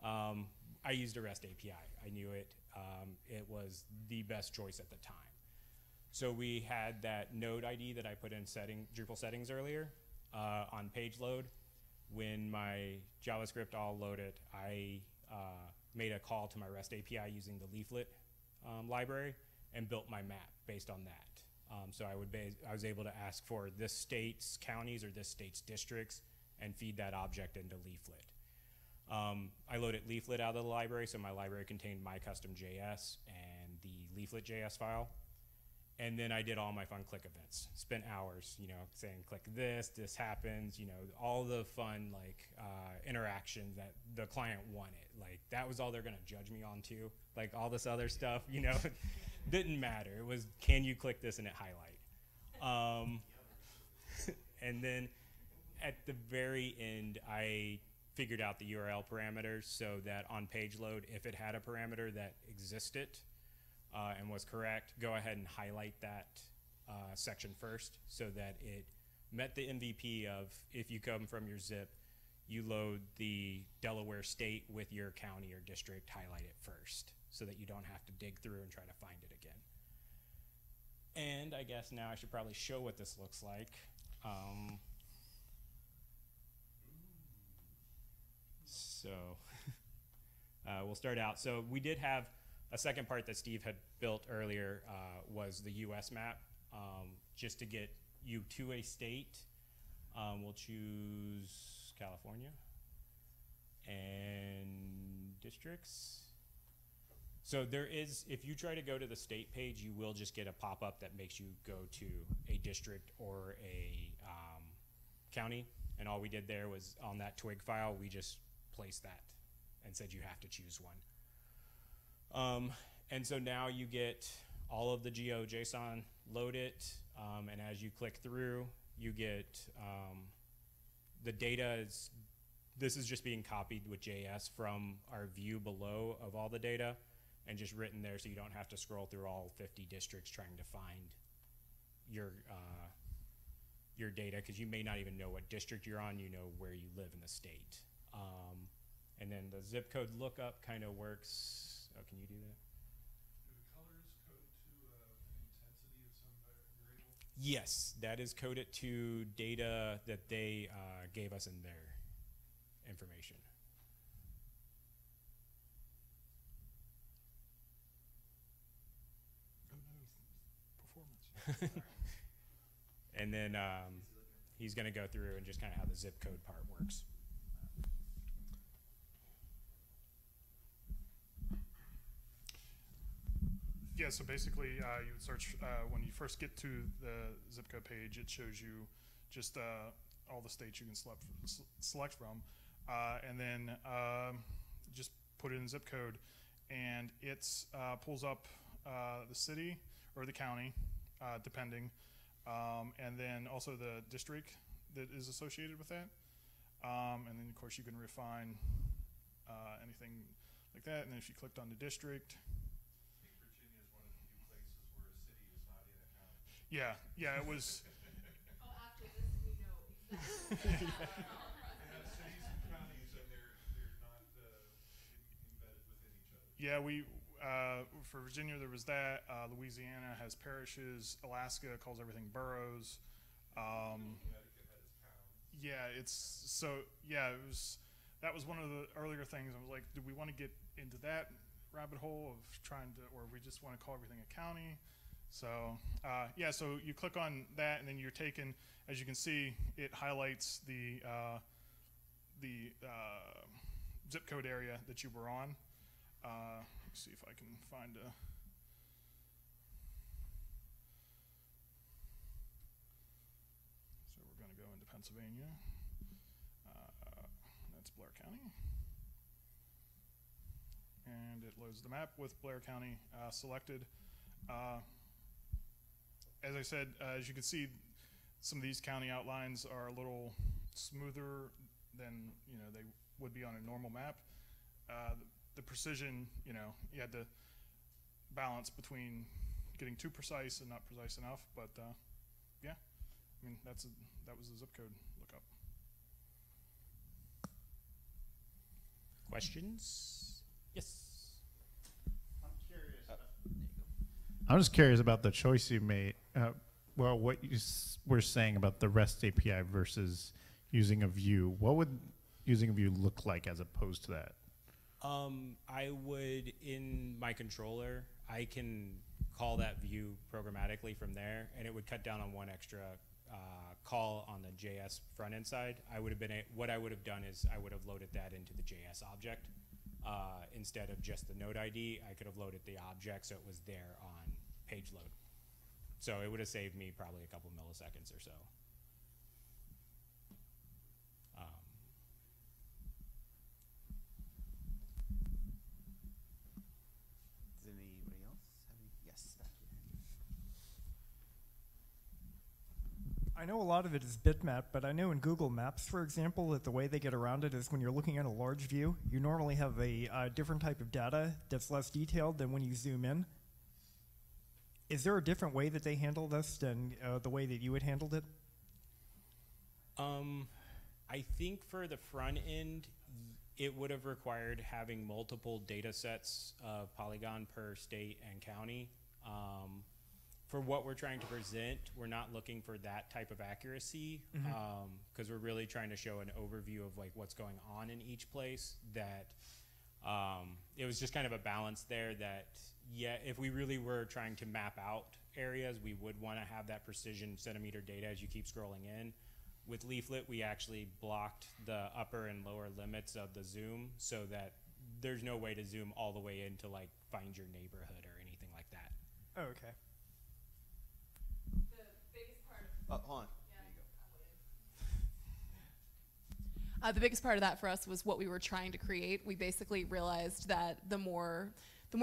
Speaker 6: I used a REST API. I knew it. It was the best choice at the time. So we had that node ID that I put in Drupal settings earlier on page load. When my JavaScript all loaded, I made a call to my REST API using the leaflet library and built my map based on that. So I was able to ask for this state's counties or this state's districts and feed that object into leaflet. I loaded leaflet out of the library, so my library contained my custom JS and the leaflet JS file. And then I did all my fun click events. Spent hours, you know, saying click this happens, you know, all the fun like interaction that the client wanted. Like that was all they're gonna judge me on too. Like all this other stuff, you know, didn't matter. It was, can you click this and it highlight? And then at the very end, I figured out the URL parameters so that on page load, if it had a parameter that existed and was correct, go ahead and highlight that section first so that it met the MVP of if you come from your zip, you load the Delaware state with your county or district, highlight it first so that you don't have to dig through and try to find it again. And I guess now I should probably show what this looks like. So we'll start out. So we did have a second part that Steve had built earlier was the US map. Just to get you to a state, we'll choose California and districts. So there is, if you try to go to the state page, you will just get a pop-up that makes you go to a district or a county. And all we did there was on that twig file, we just placed that and said you have to choose one. And so now you get all of the GeoJSON loaded, and as you click through, you get the data is, this is just being copied with JS from our view below of all the data and just written there so you don't have to scroll through all 50 districts trying to find your data, because you may not even know what district you're on, you know where you live in the state. And then the zip code lookup kind of works. Oh, can you do that?
Speaker 8: Do the colors code to an intensity of some variable?
Speaker 6: Yes, that is coded to data that they gave us in their information.
Speaker 7: Performance.
Speaker 6: And then he's going to go through and just kind of how the zip code part works.
Speaker 7: Yeah, so basically you would search, when you first get to the zip code page, it shows you just all the states you can select from. And then just put it in zip code, and it pulls up the city or the county, depending, and then also the district that is associated with that. And then, of course, you can refine anything like that. And then if you clicked on the district, yeah, it was.
Speaker 4: Oh, after this, we know exactly.
Speaker 8: Cities and counties, and they're not embedded within each other.
Speaker 7: Yeah, we for Virginia there was that. Louisiana has parishes. Alaska calls everything boroughs.
Speaker 8: Connecticut has towns.
Speaker 7: Yeah, it's so. Yeah, it was. That was one of the earlier things. I was like, do we want to get into that rabbit hole of trying to, or we just want to call everything a county? So yeah, so you click on that, and then you're taken. As you can see, it highlights the zip code area that you were on. Let's see if I can find a. So we're going to go into Pennsylvania. That's Blair County. And it loads the map with Blair County selected. As I said, as you can see, some of these county outlines are a little smoother than they would be on a normal map. The precision, you had to balance between getting too precise and not precise enough. But yeah, I mean that was the zip code lookup.
Speaker 6: Questions? Yes.
Speaker 5: I'm just curious about the choice you made. Well, what you were saying about the REST API versus using a view. What would using a view look like as opposed to that?
Speaker 6: I would, in my controller, I can call that view programmatically from there, and it would cut down on one extra call on the JS front end side. What I would have done is I would have loaded that into the JS object. Instead of just the node ID, I could have loaded the object so it was there on page load. So it would have saved me probably a couple milliseconds or so.
Speaker 1: Does anybody else have any? Yes, back here.
Speaker 9: I know a lot of it is bitmap, but I know in Google Maps, for example, that the way they get around it is when you're looking at a large view, you normally have a different type of data that's less detailed than when you zoom in. Is there a different way that they handle this than the way that you had handled it?
Speaker 6: I think for the front end, it would have required having multiple data sets of polygon per state and county. For what we're trying to present, we're not looking for that type of accuracy because we're really trying to show an overview of like what's going on in each place. That it was just kind of a balance there that, yeah, if we really were trying to map out areas, we would want to have that precision centimeter data as you keep scrolling in. With Leaflet, we actually blocked the upper and lower limits of the zoom so that there's no way to zoom all the way in to like find your neighborhood or anything like that.
Speaker 9: Oh, okay.
Speaker 4: The biggest part of
Speaker 1: Hold on.
Speaker 4: The biggest part of that for us was what we were trying to create. We basically realized that the more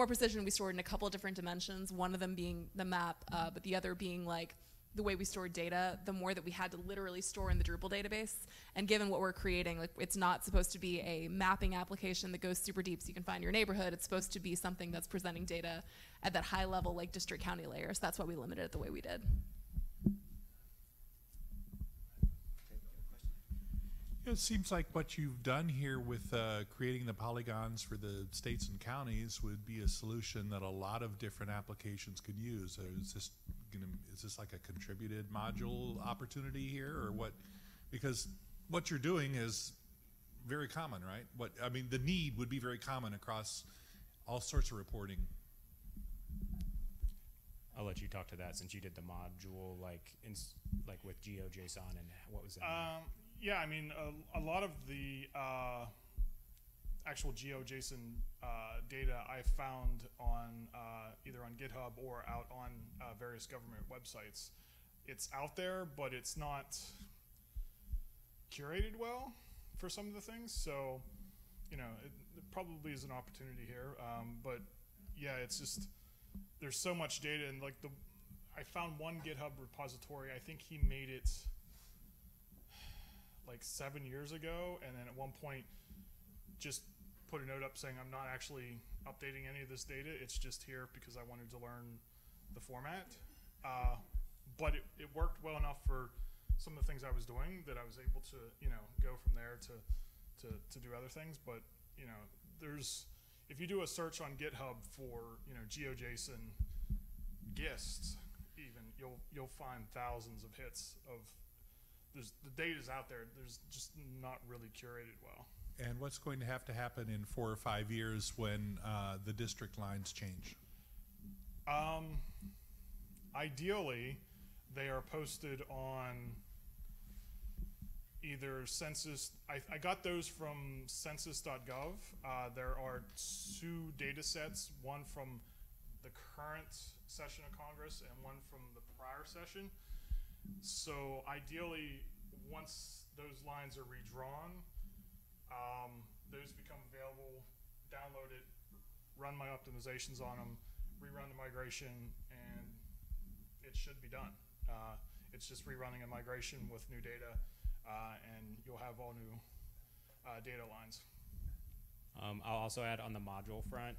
Speaker 4: precision we stored in a couple of different dimensions, one of them being the map, but the other being like the way we stored data, the more that we had to literally store in the Drupal database. And given what we're creating, like it's not supposed to be a mapping application that goes super deep so you can find your neighborhood. It's supposed to be something that's presenting data at that high level, like district county layer. So that's why we limited it the way we did.
Speaker 8: It seems like what you've done here with creating the polygons for the states and counties would be a solution that a lot of different applications could use. Is this like a contributed module opportunity here, or what? Because what you're doing is very common, right? The need would be very common across all sorts of reporting.
Speaker 6: I'll let you talk to that since you did the module like with GeoJSON and what was that?
Speaker 7: Yeah, I mean, a lot of the actual GeoJSON data I found on either on GitHub or out on various government websites. It's out there, but it's not curated well for some of the things. So, it probably is an opportunity here. But yeah, it's just there's so much data, and like I found one GitHub repository. I think he made it like 7 years ago, and then at one point just put a note up saying I'm not actually updating any of this data. It's just here because I wanted to learn the format. But it worked well enough for some of the things I was doing that I was able to, go from there to do other things. But, if you do a search on GitHub for, GeoJSON GIST, even, you'll find thousands of hits of the data's out there. There's just not really curated well.
Speaker 8: And what's going to happen in 4 or 5 years when the district lines change?
Speaker 7: Ideally, they are posted on either census. I got those from census.gov. There are 2 data sets, one from the current session of Congress and one from the prior session. So ideally, once those lines are redrawn, those become available, download it, run my optimizations on them, rerun the migration, and it should be done. It's just rerunning a migration with new data, and you'll have all new data lines.
Speaker 6: I'll also add on the module front,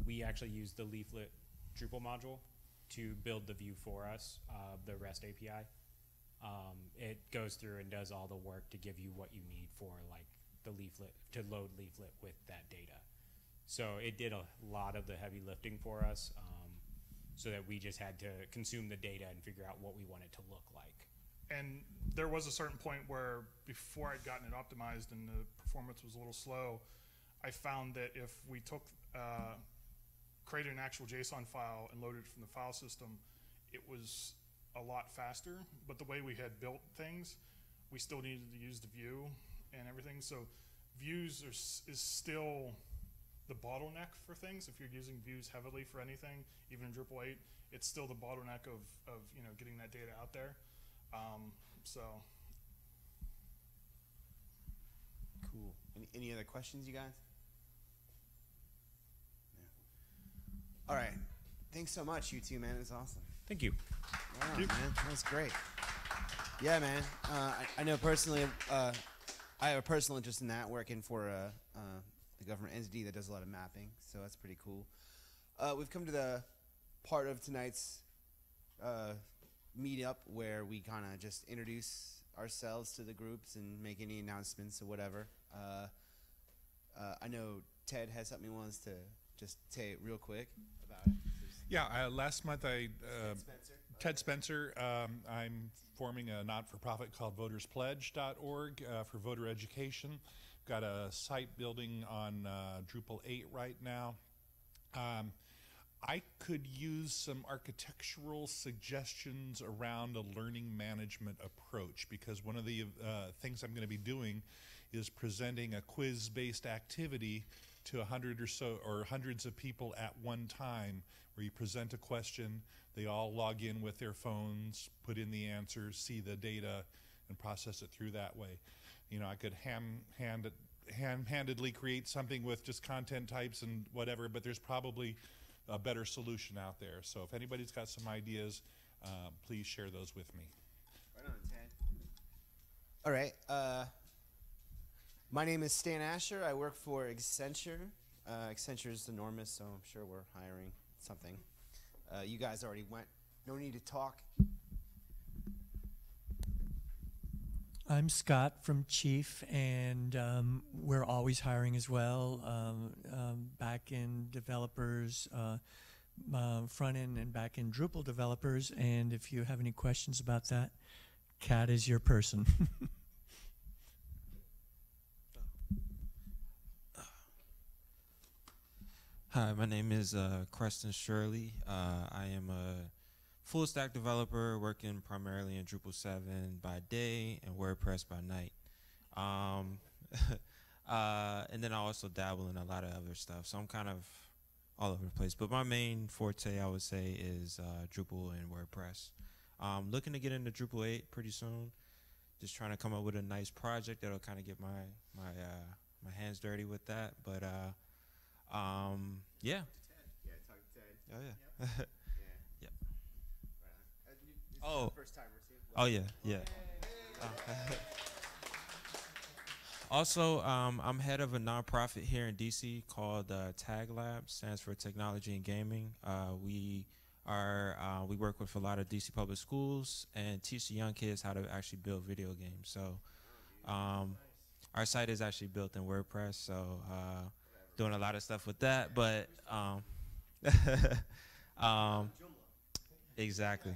Speaker 6: we actually use the Leaflet Drupal module to build the view for us, the REST API. It goes through and does all the work to give you what you need for like the Leaflet, to load Leaflet with that data. So it did a lot of the heavy lifting for us, so that we just had to consume the data and figure out what we want it to look like.
Speaker 7: And there was a certain point where before I'd gotten it optimized and the performance was a little slow, I found that if we took, created an actual JSON file and loaded it from the file system, it was a lot faster. But the way we had built things, we still needed to use the view and everything. So views is still the bottleneck for things. If you're using views heavily for anything, even in Drupal 8, it's still the bottleneck of getting that data out there. So
Speaker 1: Cool. Any other questions, you guys? Yeah. All right. Thanks so much, you two, man. It was awesome.
Speaker 6: Thank you.
Speaker 1: Yeah, man. That was great. Yeah, man. I know personally, I have a personal interest in that, working for a government entity that does a lot of mapping, so that's pretty cool. We've come to the part of tonight's meetup where we kind of just introduce ourselves to the groups and make any announcements or whatever. I know Ted has something he wants to just say real quick about it.
Speaker 8: Yeah, last month
Speaker 1: Spencer.
Speaker 8: Ted Spencer, I'm forming a not-for-profit called voterspledge.org for voter education. Got a site building on Drupal 8 right now. I could use some architectural suggestions around a learning management approach, because one of the things I'm going to be doing is presenting a quiz-based activity to 100 or so, or hundreds of people at one time, where you present a question, they all log in with their phones, put in the answers, see the data, and process it through that way. You know, I could hand-handedly create something with just content types and whatever, but there's probably a better solution out there. So if anybody's got some ideas, please share those with me.
Speaker 1: Right on, Ted. All right. My name is Stan Asher. I work for Accenture. Accenture is enormous, so I'm sure we're hiring something. You guys already went. No need to talk.
Speaker 10: I'm Scott from Chief, and we're always hiring as well. Back-end developers, front-end and back-end Drupal developers. And if you have any questions about that, Kat is your person.
Speaker 11: Hi, my name is Creston Shirley. I am a full stack developer working primarily in Drupal 7 by day and WordPress by night. And then I also dabble in a lot of other stuff. So I'm kind of all over the place. But my main forte, I would say, is Drupal and WordPress. Looking to get into Drupal 8 pretty soon. Just trying to come up with a nice project that'll kind of get my hands dirty with that. But yeah.
Speaker 1: Yeah, talk to Ted.
Speaker 11: Oh yeah.
Speaker 1: Yep.
Speaker 11: Yep.
Speaker 1: Right on. This
Speaker 11: Oh.
Speaker 1: is the first time we're seeing.
Speaker 11: Oh yeah, yeah. Also, I'm head of a nonprofit here in DC called Tag Lab, stands for Technology and Gaming. We work with a lot of DC public schools and teach the young kids how to actually build video games. So, our site is actually built in WordPress, so doing a lot of stuff with that. But exactly.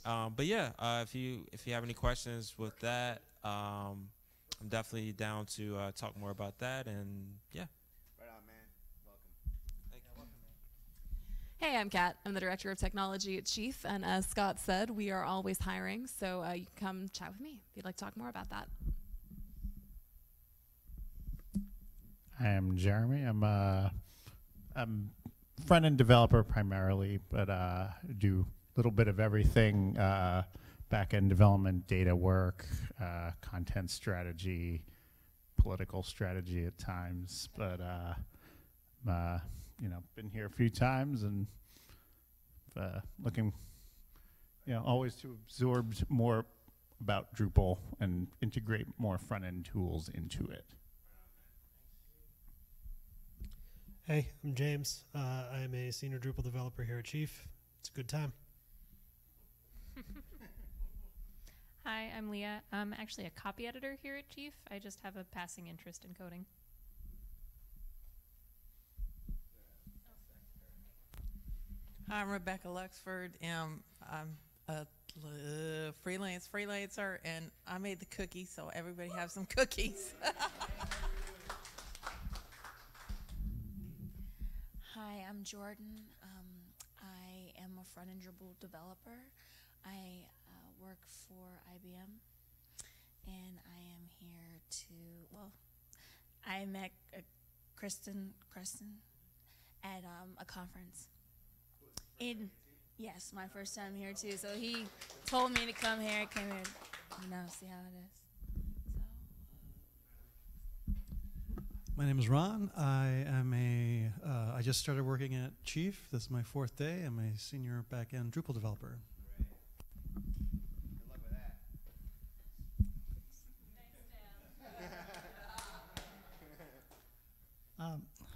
Speaker 11: But yeah, if you have any questions with that, I'm definitely down to talk more about that. And yeah.
Speaker 1: Right on, man. Welcome.
Speaker 11: Thank you.
Speaker 4: Hey, I'm Kat. I'm the Director of Technology at Chief, and as Scott said, we are always hiring, so you can come chat with me if you'd like to talk more about that.
Speaker 5: I am Jeremy. I'm front-end developer primarily, but do a little bit of everything, back-end development, data work, content strategy, political strategy at times. But been here a few times and looking, always to absorb more about Drupal and integrate more front-end tools into it.
Speaker 12: Hey, I'm James. I'm a senior Drupal developer here at Chief. It's a good time.
Speaker 13: Hi, I'm Leah. I'm actually a copy editor here at Chief. I just have a passing interest in coding.
Speaker 14: Hi, I'm Rebecca Luxford. I'm a freelancer, and I made the cookies, so everybody have some cookies.
Speaker 15: Hi, I'm Jordan. I am a front-end Drupal developer. I work for IBM, and I am here to, I met Kristen at a conference. Yes, my first time here too. So he told me to come here. I came here, see how it is.
Speaker 16: My name is Ron. I am I just started working at Chief. This is my 4th day. I'm a senior back-end Drupal developer.
Speaker 1: Good luck with that.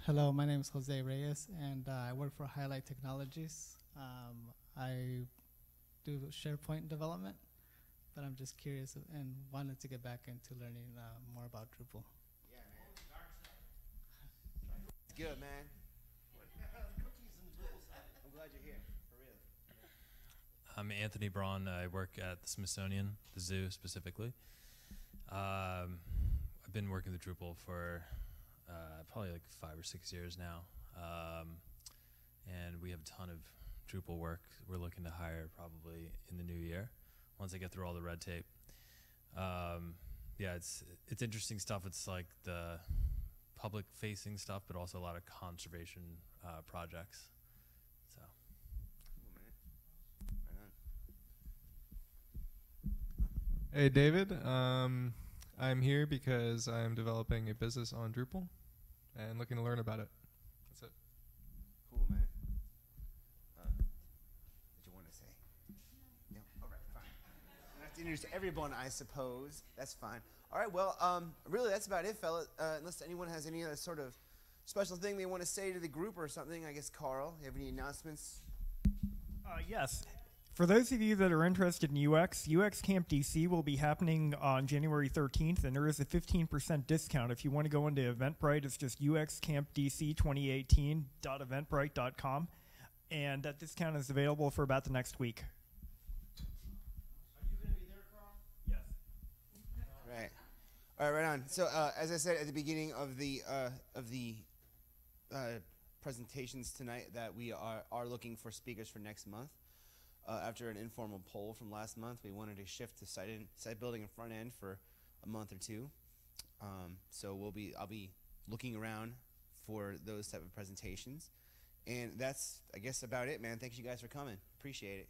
Speaker 17: Hello, my name is Jose Reyes, and I work for Highlight Technologies. I do SharePoint development, but I'm just curious and wanted to get back into learning more about Drupal.
Speaker 1: Yeah, man. It's good, man. I'm glad you're here, for real.
Speaker 18: I'm Anthony Braun. I work at the Smithsonian, the zoo specifically. I've been working with Drupal for probably like 5 or 6 years now. And we have a ton of Drupal work we're looking to hire probably in the new year once I get through all the red tape. Yeah, it's interesting stuff. It's like the public facing stuff, but also a lot of conservation projects. So.
Speaker 1: Cool, man. Right on.
Speaker 3: Hey, David. I'm here because I'm developing a business on Drupal and looking to learn about it. That's it.
Speaker 1: Cool, man. What you want to say? No? All right, fine. I have to introduce everyone, I suppose. That's fine. All right, well, really, that's about it, fella. Unless anyone has any other sort of special thing they want to say to the group or something, I guess, Carl, you have any announcements?
Speaker 9: Yes. For those of you that are interested in UX Camp DC will be happening on January 13th, and there is a 15% discount. If you want to go into Eventbrite, it's just uxcampdc2018.eventbrite.com, and that discount is available for about the next week.
Speaker 2: Are you going to be there, Carl?
Speaker 9: Yes.
Speaker 1: Right. All right, right on. So, as I said at the beginning of the presentations tonight, that we are looking for speakers for next month. After an informal poll from last month, we wanted to shift to site building and front end for a month or two. So I'll be looking around for those type of presentations, and that's, I guess, about it, man. Thanks you guys for coming. Appreciate it.